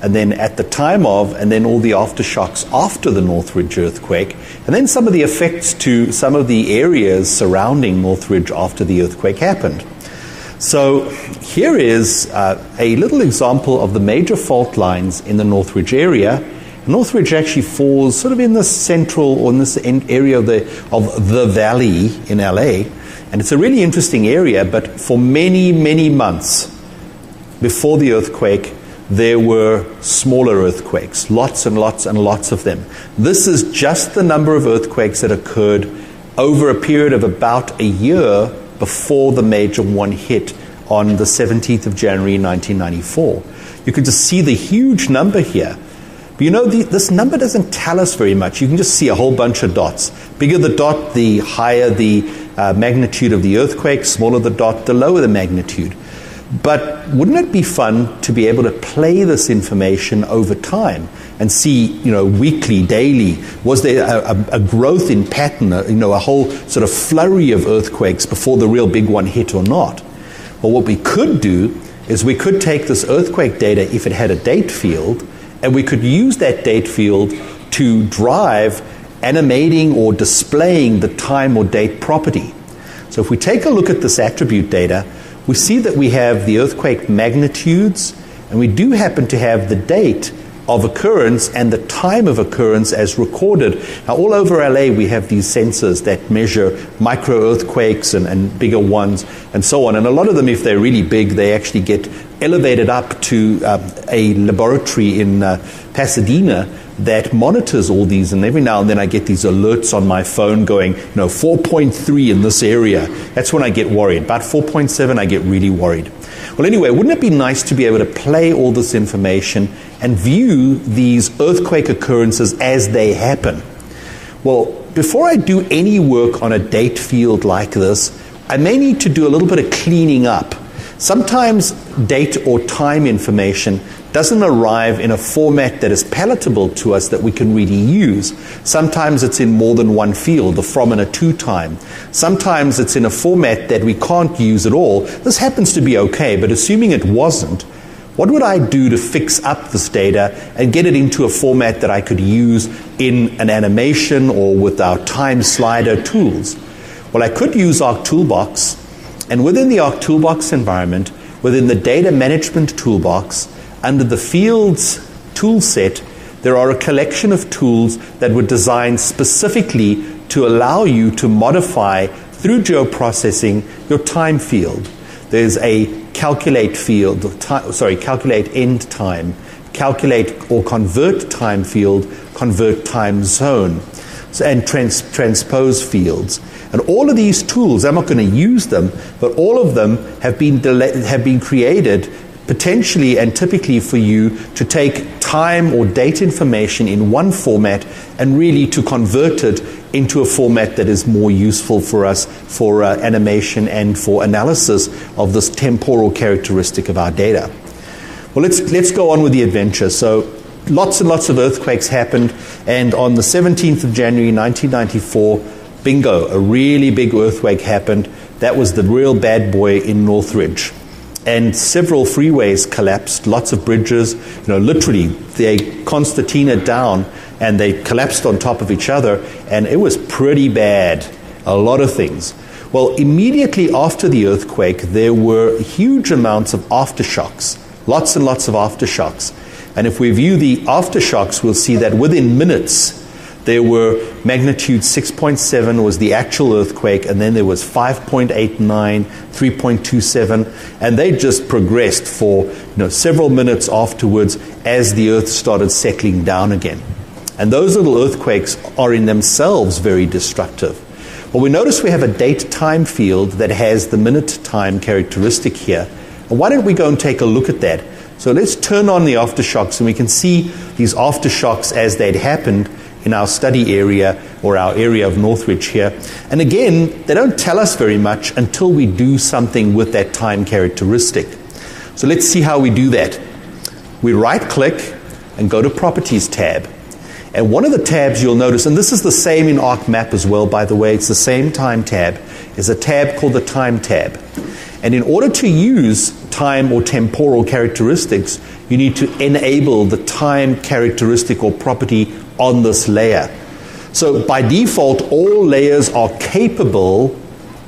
and then at the time of, and then all the aftershocks after the Northridge earthquake, and then some of the effects to some of the areas surrounding Northridge after the earthquake happened. So here is a little example of the major fault lines in the Northridge area. Northridge actually falls sort of in the central or in this area of the valley in LA. And it's a really interesting area, but for many, many months before the earthquake, there were smaller earthquakes, lots and lots and lots of them. This is just the number of earthquakes that occurred over a period of about a year before the major one hit on the 17th of January 1994. You can just see the huge number here. But this number doesn't tell us very much. You can just see a whole bunch of dots. Bigger the dot, the higher the magnitude of the earthquake. Smaller the dot, the lower the magnitude. But wouldn't it be fun to be able to play this information over time and see, weekly, daily, was there a growth in pattern, a whole sort of flurry of earthquakes before the real big one hit or not? Well, what we could do is we could take this earthquake data if it had a date field, and we could use that date field to drive animating or displaying the time or date property. So if we take a look at this attribute data, we see that we have the earthquake magnitudes, and we do happen to have the date of occurrence and the time of occurrence as recorded. Now, all over LA, we have these sensors that measure micro earthquakes and bigger ones and so on. And a lot of them, if they're really big, they actually get elevated up to a laboratory in Pasadena that monitors all these. And every now and then I get these alerts on my phone going, 4.3 in this area. That's when I get worried. About 4.7, I get really worried. Well, anyway, wouldn't it be nice to be able to play all this information and view these earthquake occurrences as they happen? Well, before I do any work on a date field like this, I may need to do a little bit of cleaning up. Sometimes date or time information doesn't arrive in a format that is palatable to us that we can really use. Sometimes it's in more than one field, a from and a to time. Sometimes it's in a format that we can't use at all. This happens to be okay, but assuming it wasn't, what would I do to fix up this data and get it into a format that I could use in an animation or with our time slider tools? Well, I could use Arc Toolbox, and within the Arc Toolbox environment, within the data management toolbox, under the fields tool set, there are a collection of tools that were designed specifically to allow you to modify through geoprocessing your time field. There's a calculate field, calculate end time, calculate or convert time field, convert time zone, and transpose fields. And all of these tools, I'm not going to use them, but all of them have been created potentially and typically for you to take time or date information in one format and really to convert it into a format that is more useful for us for animation and for analysis of this temporal characteristic of our data. Well, let's go on with the adventure. So lots and lots of earthquakes happened, and on the 17th of January 1994, bingo, a really big earthquake happened. That was the real bad boy in Northridge. And several freeways collapsed, lots of bridges, literally they concertina down and they collapsed on top of each other, and it was pretty bad, a lot of things. Well, immediately after the earthquake, there were huge amounts of aftershocks, lots and lots of aftershocks. And if we view the aftershocks, we'll see that within minutes, there were magnitude 6.7 was the actual earthquake, and then there was 5.89, 3.27, and they just progressed for several minutes afterwards as the earth started settling down again. And those little earthquakes are in themselves very destructive. Well, we notice we have a date time field that has the minute time characteristic here. And why don't we go and take a look at that? So let's turn on the aftershocks, and we can see these aftershocks as they'd happened in our study area or our area of Northridge here. And again, they don't tell us very much until we do something with that time characteristic. So let's see how we do that. We right-click and go to Properties tab. And one of the tabs you'll notice, and this is the same in ArcMap as well, by the way, it's the same time tab, is a tab called the Time tab. And in order to use time or temporal characteristics, you need to enable the time characteristic or property on this layer. So by default, all layers are capable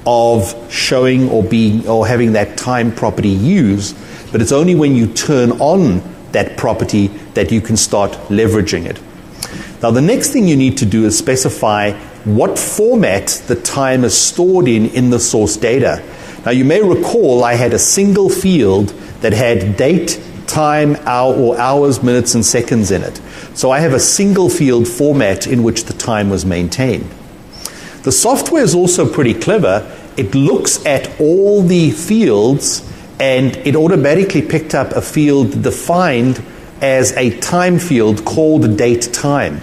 of showing or having that time property used, but it's only when you turn on that property that you can start leveraging it. Now, the next thing you need to do is specify what format the time is stored in the source data. Now, you may recall I had a single field that had date, time, hour, or hours, minutes, and seconds in it. So I have a single field format in which the time was maintained. The software is also pretty clever. It looks at all the fields, and it automatically picked up a field defined as a time field called date time.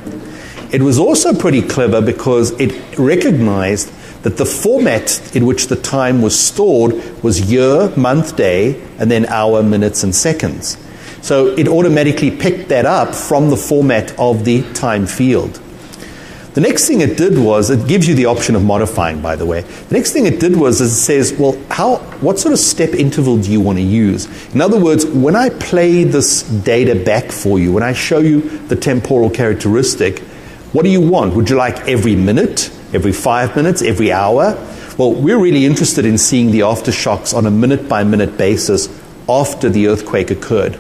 It was also pretty clever because it recognized that the format in which the time was stored was year, month, day, and then hour, minutes, and seconds. So it automatically picked that up from the format of the time field. The next thing it did was, it gives you the option of modifying, by the way. The next thing it did was it says, well, what sort of step interval do you want to use? In other words, when I play this data back for you, when I show you the temporal characteristic, What do you want? Would you like every minute, every 5 minutes, every hour? Well, we're really interested in seeing the aftershocks on a minute-by-minute basis after the earthquake occurred.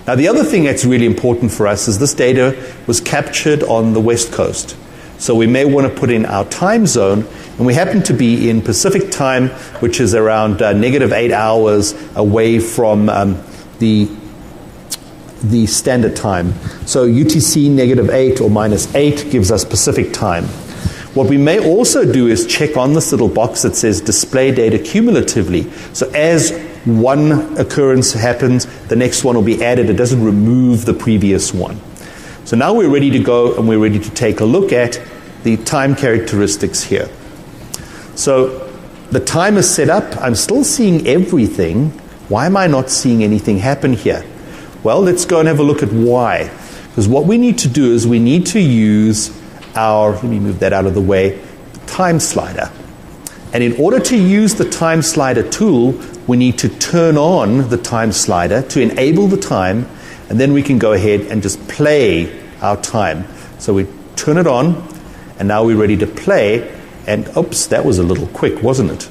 Now, the other thing that's really important for us is this data was captured on the West Coast. So we may want to put in our time zone, and we happen to be in Pacific time, which is around -8 hours away from the standard time. So UTC -8 or -8 gives us Pacific time. What we may also do is check on this little box that says display data cumulatively. So as one occurrence happens, the next one will be added. It doesn't remove the previous one. So now we're ready to go, and we're ready to take a look at the time characteristics here. So the time is set up. I'm still seeing everything. Why am I not seeing anything happen here? Well, let's go and have a look at why. Because what we need to do is we need to use our, let me move that out of the way, time slider. And in order to use the time slider tool, we need to turn on the time slider to enable the time, and then we can go ahead and just play our time. So we turn it on, and now we're ready to play. And oops, that was a little quick, wasn't it?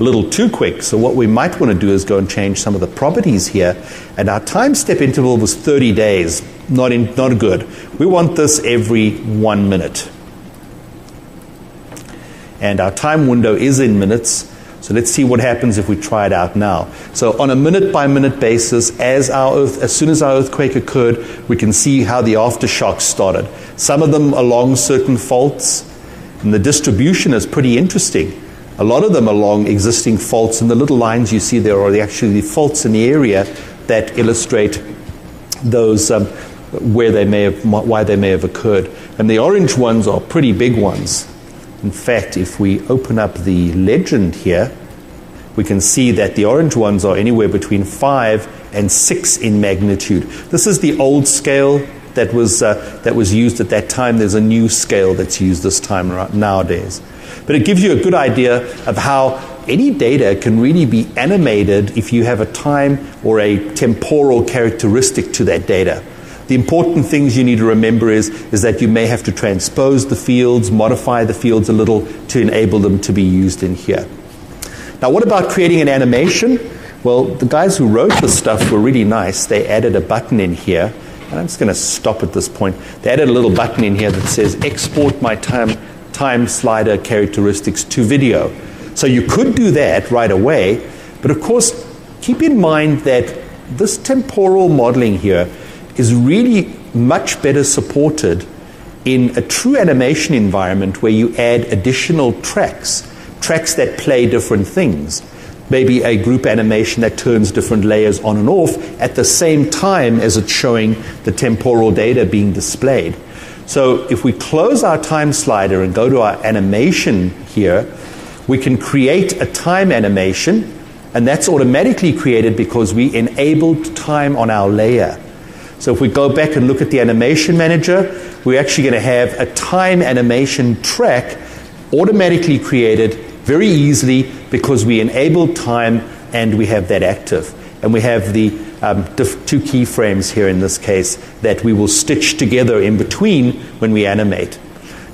A little too quick. So what we might want to do is go and change some of the properties here. And our time step interval was 30 days. Not good. We want this every 1 minute. And our time window is in minutes. So let's see what happens if we try it out now. So on a minute-by-minute basis, as soon as our earthquake occurred, we can see how the aftershocks started. Some of them along certain faults, and the distribution is pretty interesting. A lot of them along existing faults, and the little lines you see there are actually the faults in the area that illustrate those why they may have occurred. And the orange ones are pretty big ones. In fact, if we open up the legend here, we can see that the orange ones are anywhere between 5 and 6 in magnitude. This is the old scale that was used at that time. There's a new scale that's used this time nowadays. But it gives you a good idea of how any data can really be animated if you have a time or a temporal characteristic to that data. The important things you need to remember is that you may have to transpose the fields, modify the fields a little to enable them to be used in here. Now, what about creating an animation? Well, the guys who wrote this stuff were really nice. They added a button in here. And I'm just going to stop at this point. They added a little button in here that says export my time slider characteristics to video. So you could do that right away, but of course, keep in mind that this temporal modeling here is really much better supported in a true animation environment where you add additional tracks that play different things. Maybe a group animation that turns different layers on and off at the same time as it's showing the temporal data being displayed. So if we close our time slider and go to our animation here, we can create a time animation, and that's automatically created because we enabled time on our layer. So if we go back and look at the animation manager, we're actually going to have a time animation track automatically created very easily because we enabled time and we have that active. And we have the 2 keyframes here in this case that we will stitch together in between when we animate.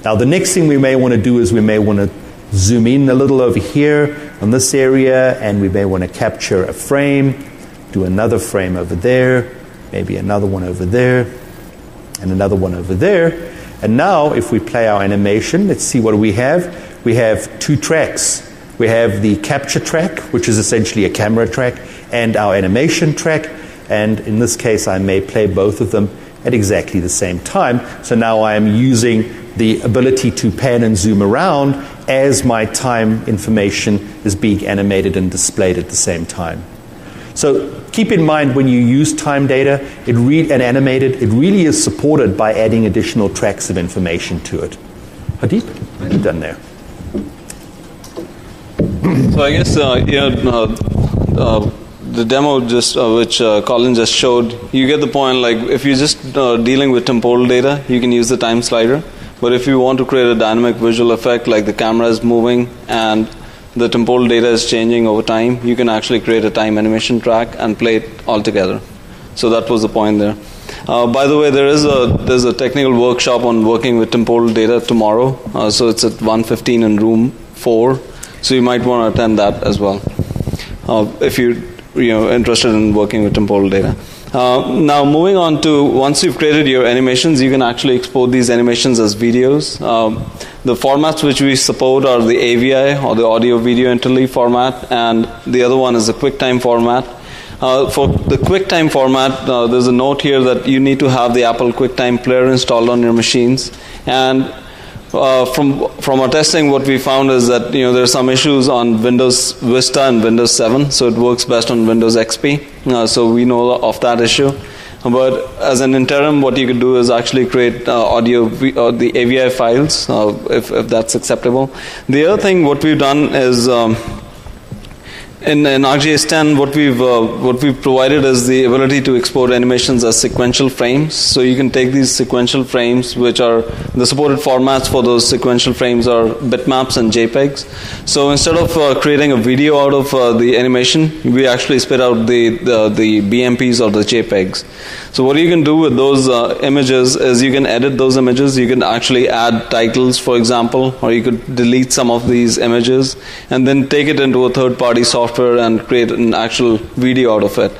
Now the next thing we may want to do is we may want to zoom in a little over here on this area, and we may want to capture a frame, do another frame over there, maybe another one over there, and another one over there. And now if we play our animation, let's see what we have. We have 2 tracks. We have the capture track, which is essentially a camera track, and our animation track. And in this case, I may play both of them at exactly the same time. So now I am using the ability to pan and zoom around as my time information is being animated and displayed at the same time. So keep in mind when you use time data and animated, it really is supported by adding additional tracks of information to it. Hardeep, what have you done there? So I guess the demo which Colin just showed, you get the point. Like if you're just dealing with temporal data, you can use the time slider. But if you want to create a dynamic visual effect, like the camera is moving and the temporal data is changing over time, you can actually create a time animation track and play it all together. So that was the point there. By the way, there's a technical workshop on working with temporal data tomorrow. So it's at 1:15 in room 4. So you might want to attend that as well, if you're interested in working with temporal data. Now moving on to, once you've created your animations, you can actually export these animations as videos. The formats which we support are the AVI, or the audio video interleave format, and the other one is the QuickTime format. For the QuickTime format, there's a note here that you need to have the Apple QuickTime player installed on your machines. And from our testing, what we found is that there are some issues on Windows Vista and Windows 7, so it works best on Windows XP. So we know of that issue. But as an interim, what you could do is actually create audio, the AVI files, if that's acceptable. The other thing, what we've done is, in ArcGIS 10, what we've provided is the ability to export animations as sequential frames. So you can take these sequential frames, which are the supported formats for those sequential frames are bitmaps and JPEGs. So instead of creating a video out of the animation, we actually spit out the BMPs or the JPEGs. So what you can do with those images is you can edit those images. You can actually add titles, for example, or you could delete some of these images and then take it into a third-party software and create an actual video out of it.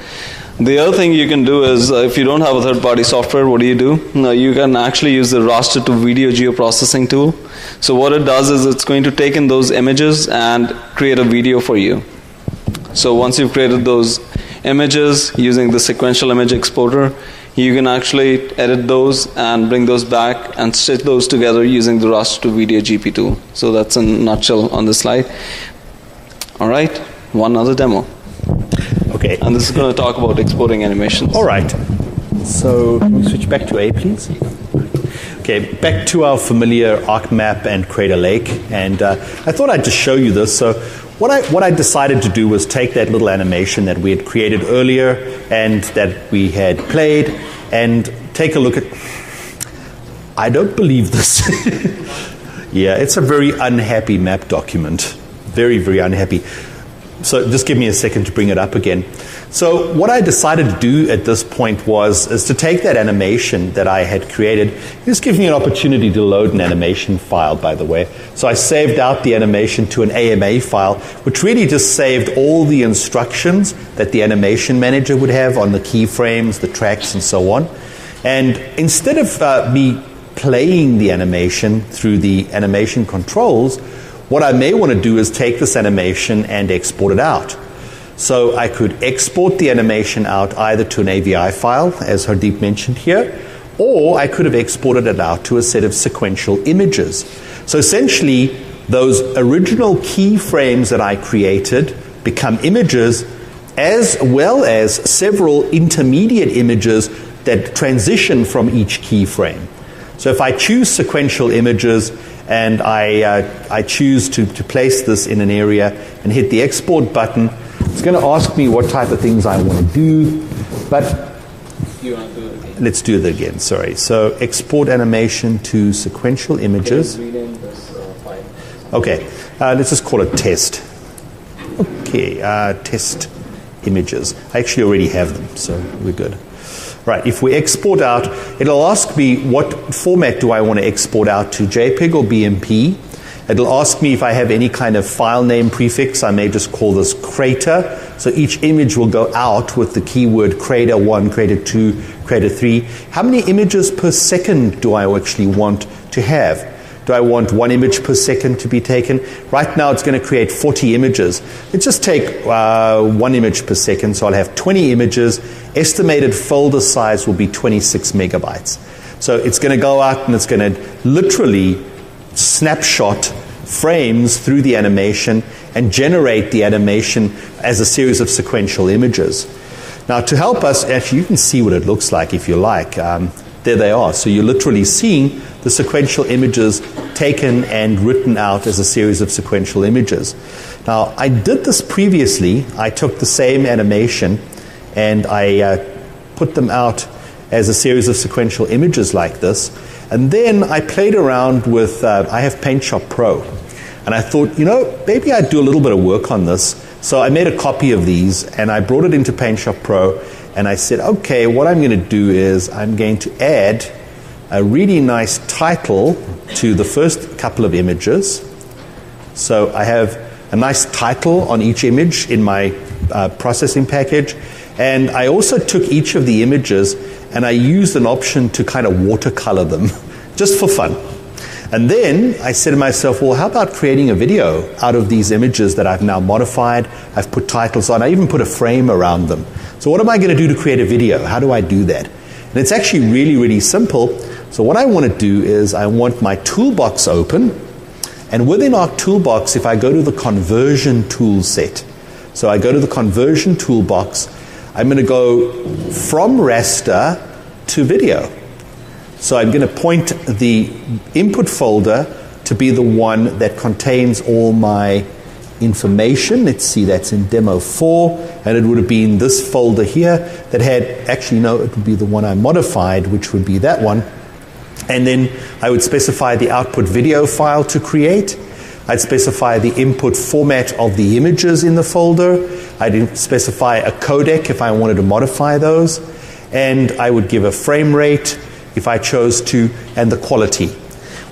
The other thing you can do is, if you don't have a third-party software, what do? You can actually use the raster to video geoprocessing tool. So what it does is it's going to take in those images and create a video for you. So once you've created those images using the sequential image exporter, you can actually edit those and bring those back and stitch those together using the raster to video GP tool. So that's in a nutshell on the slide. All right. One other demo. Okay. And this is going to talk about exporting animations. All right. So can we switch back to A, please? Okay, back to our familiar ArcMap and Crater Lake. And I thought I'd just show you this. So what I decided to do was take that little animation that we had created earlier and that we had played and take a look at... I don't believe this. Yeah, it's a very unhappy map document. Very, very unhappy. So just give me a second to bring it up again. So what I decided to do at this point is to take that animation that I had created. This gives me an opportunity to load an animation file, by the way. So I saved out the animation to an AMA file, which really just saved all the instructions that the animation manager would have on the keyframes, the tracks, and so on. And instead of me playing the animation through the animation controls, what I may want to do is take this animation and export it out. So I could export the animation out either to an AVI file, as Hardeep mentioned here, or I could have exported it out to a set of sequential images. So essentially, those original keyframes that I created become images, as well as several intermediate images that transition from each keyframe. So if I choose sequential images, and I choose to place this in an area and hit the export button, it's going to ask me what type of things I want to do. But you want to do it again? Let's do it again, sorry. So export animation to sequential images. Rename this file. Okay, let's just call it test. Okay, test images. I actually already have them, so we're good. Right, if we export out, it'll ask me what format do I want to export out to, JPEG or BMP. It'll ask me if I have any kind of file name prefix. I may just call this crater. So each image will go out with the keyword crater 1, crater 2, crater 3. How many images per second do I actually want to have? Do I want 1 image per second to be taken? Right now it's going to create 40 images. Let's just take 1 image per second, so I'll have 20 images. Estimated folder size will be 26 megabytes. So it's going to go out and it's going to literally snapshot frames through the animation and generate the animation as a series of sequential images. Now to help us, actually you can see what it looks like if you like. There they are. So you're literally seeing the sequential images taken and written out as a series of sequential images. Now, I did this previously. I took the same animation and I put them out as a series of sequential images like this. And then I played around with, I have PaintShop Pro. And I thought, maybe I'd do a little bit of work on this. So I made a copy of these and I brought it into PaintShop Pro and I said, okay, what I'm going to do is I'm going to add a really nice title to the first couple of images. So I have a nice title on each image in my processing package, and I also took each of the images and I used an option to kind of watercolor them, just for fun. And then I said to myself, well, how about creating a video out of these images that I've now modified? I've put titles on. I even put a frame around them. So what am I going to do to create a video? How do I do that? And it's actually really, really simple. So what I want to do is I want my toolbox open. And within our toolbox, if I go to the conversion tool set, so I go to the conversion toolbox, I'm going to go from raster to video. So I'm going to point the input folder to be the one that contains all my information. Let's see, that's in demo 4, and it would have been this folder here that had, actually no, it would be the one I modified, which would be that one. And then I would specify the output video file to create. I'd specify the input format of the images in the folder. I'd specify a codec if I wanted to modify those. And I would give a frame rate if I chose to, and the quality.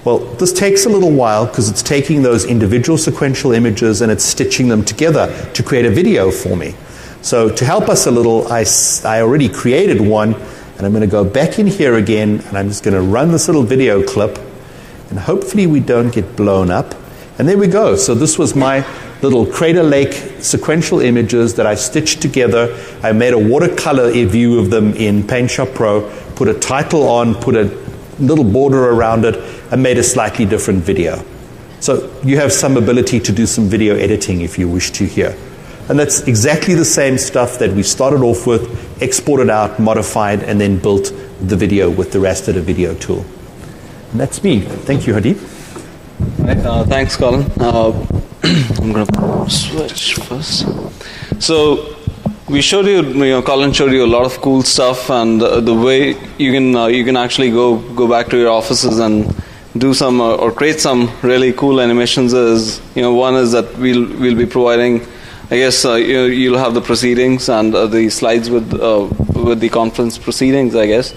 Well, this takes a little while because it's taking those individual sequential images and it's stitching them together to create a video for me. So to help us a little, I already created one, and I'm going to go back in here again, and I'm just going to run this little video clip, and hopefully we don't get blown up. And there we go. So this was my little Crater Lake sequential images that I stitched together. I made a watercolor view of them in PaintShop Pro, put a title on, put a little border around it, and made a slightly different video. So you have some ability to do some video editing if you wish to here. And that's exactly the same stuff that we started off with, exported out, modified, and then built the video with the raster video tool. And that's me. Thank you, Hardeep. Right, thanks, Colin. I'm going to switch first. So we showed you, Colin showed you a lot of cool stuff, and the way you can actually go back to your offices and do some or create some really cool animations is, one is that we'll be providing, I guess you'll have the proceedings and the slides with the conference proceedings, I guess.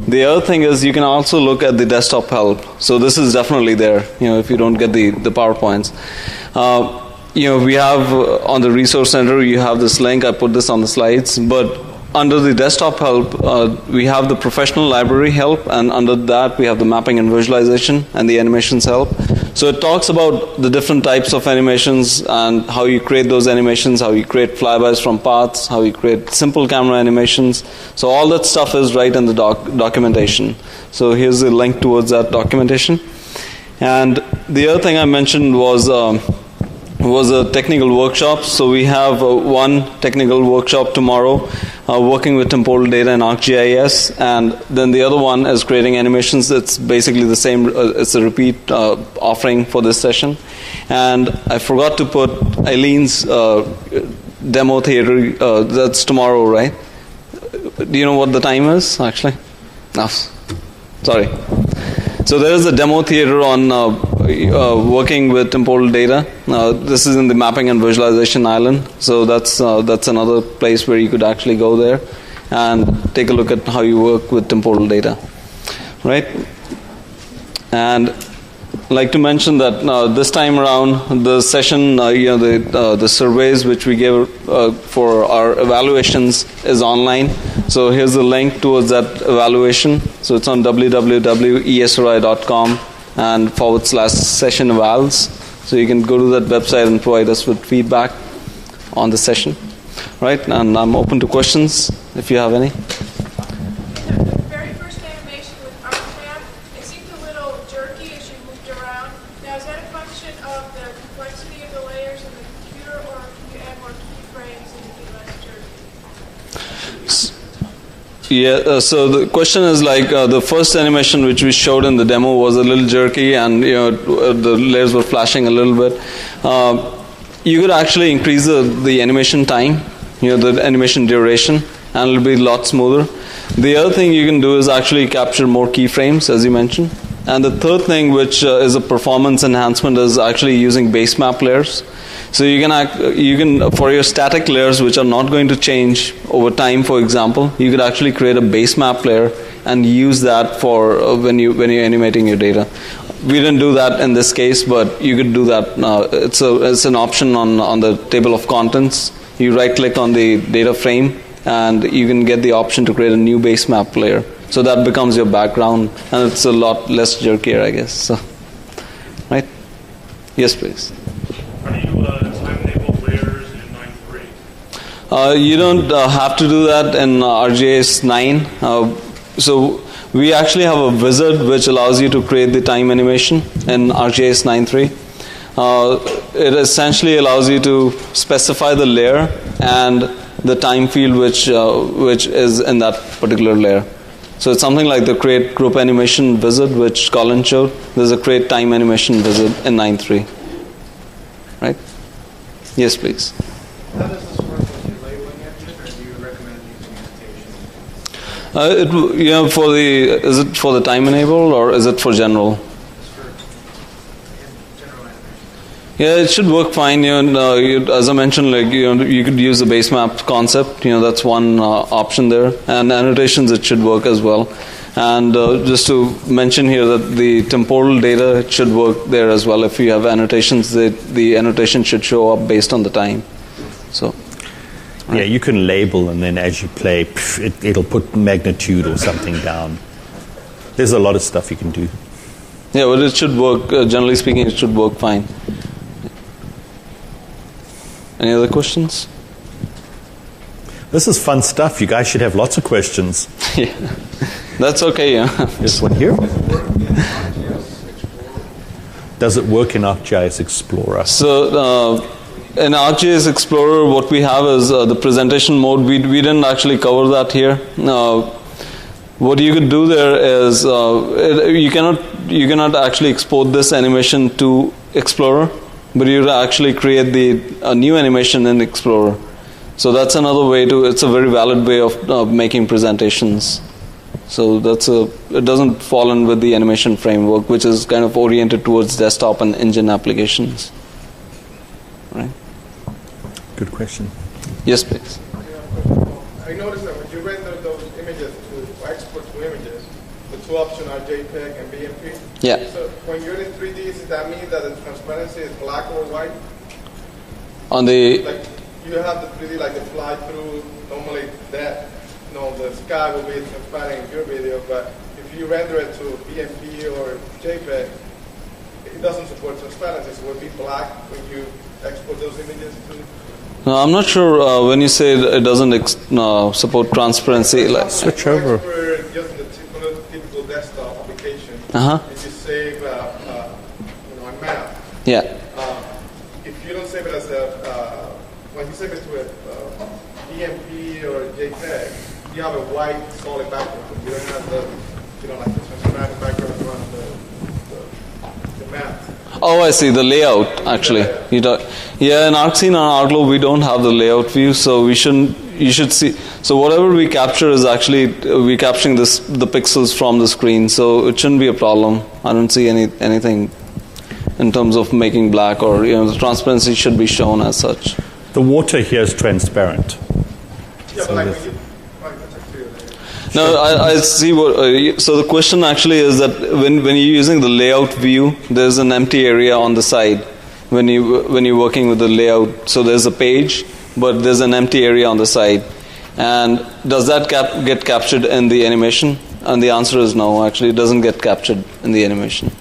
The other thing is you can also look at the desktop help. So this is definitely there, if you don't get the PowerPoints. We have on the Resource Center, you have this link. I put this on the slides. But under the desktop help, we have the professional library help. And under that, we have the mapping and visualization and the animations help. So it talks about the different types of animations and how you create those animations, how you create flybys from paths, how you create simple camera animations. So all that stuff is right in the documentation. So here's the link towards that documentation. And the other thing I mentioned was a technical workshop. So we have one technical workshop tomorrow working with temporal data in ArcGIS, and then the other one is creating animations. It's basically the same, it's a repeat offering for this session. And I forgot to put Eileen's demo theater, that's tomorrow, right? Do you know what the time is, actually? No, sorry. So there is a demo theater on working with temporal data. This is in the mapping and visualization island. So that's another place where you could actually go there and take a look at how you work with temporal data, right? And I'd like to mention that this time around, the session, the surveys which we gave for our evaluations is online. So here's the link towards that evaluation. So it's on www.esri.com and /session evals. So you can go to that website and provide us with feedback on the session, right? And I'm open to questions if you have any. The very first animation with ArcMap, it seemed a little jerky as you moved around. Now, is that a function of the complexity of the layers in the computer, or can you add more keyframes and be less jerky? Yeah, so the question is like the first animation which we showed in the demo was a little jerky, and the layers were flashing a little bit. You could actually increase the animation time, the animation duration, and it'll be a lot smoother. The other thing you can do is actually capture more keyframes, as you mentioned. And the third thing, which is a performance enhancement, is actually using base map layers. So you can for your static layers, which are not going to change over time, for example, you could actually create a base map layer and use that for when you're animating your data. We didn't do that in this case, but you could do that. It's an option on the table of contents. You right-click on the data frame, and you can get the option to create a new base map layer. So that becomes your background, and it's a lot less jerkier, I guess. So, right? Yes, please. How do you time-enable layers in 9.3? You don't have to do that in ArcGIS 9. So we actually have a wizard which allows you to create the time animation in ArcGIS 9.3. It essentially allows you to specify the layer and the time field which is in that particular layer. So it's something like the create group animation wizard which Colin showed. There's a create time animation wizard in 9.3. Right? Yes, please. How does this work with your labeling engine, or do you recommend using annotations? Is it for the time enabled or is it for general? Yeah, it should work fine. As I mentioned, you could use the base map concept. That's one option there, and annotations it should work as well. And just to mention here that the temporal data it should work there as well. If you have annotations, the annotation should show up based on the time. So. Yeah, you can label, and then as you play, it'll put magnitude or something down. There's a lot of stuff you can do. Yeah, but it should work. Generally speaking, it should work fine. Any other questions? This is fun stuff. You guys should have lots of questions. Yeah, that's okay. Yeah. This one here. Does it work in ArcGIS Explorer? So in ArcGIS Explorer, what we have is the presentation mode. We didn't actually cover that here. What you could do there is you cannot actually export this animation to Explorer, but you actually create a new animation in Explorer. So that's another way it's a very valid way of making presentations. So it doesn't fall in with the animation framework, which is kind of oriented towards desktop and engine applications. Right? Good question. Yes, please. I noticed that when you render those images to export to images, the two options are JPEG and BMP. Yeah. So when you're in 3D, does that mean that the transparency is black or white? On the Like you have the 3D like the fly through. Normally the sky will be transparent in your video, but if you render it to BMP or JPEG, it doesn't support transparency. So it will be black when you export those images to. No, I'm not sure when you say it doesn't support transparency. Switch over. Just in the typical desktop application, Uh-huh. if you save a map, Yeah. if you don't save it as when you save it to a BMP or a JPEG, you have a white solid background. You don't have the transparent background around the map. Oh, I see, the layout, actually. Yeah, in ArcScene and ArcGlobe, we don't have the layout view, so you should see. So whatever we capture is actually, we're capturing the pixels from the screen, so it shouldn't be a problem. I don't see anything in terms of making black or, the transparency should be shown as such. The water here is transparent. Yeah, So but this- No, I see what. So the question actually is that when you're using the layout view, there's an empty area on the side when you're working with the layout. So there's a page, but there's an empty area on the side. And does that get captured in the animation? And the answer is no. Actually, it doesn't get captured in the animation.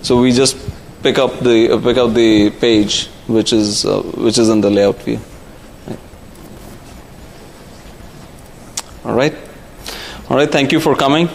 So we just pick up the page which is in the layout view. Right. All right. All right, thank you for coming.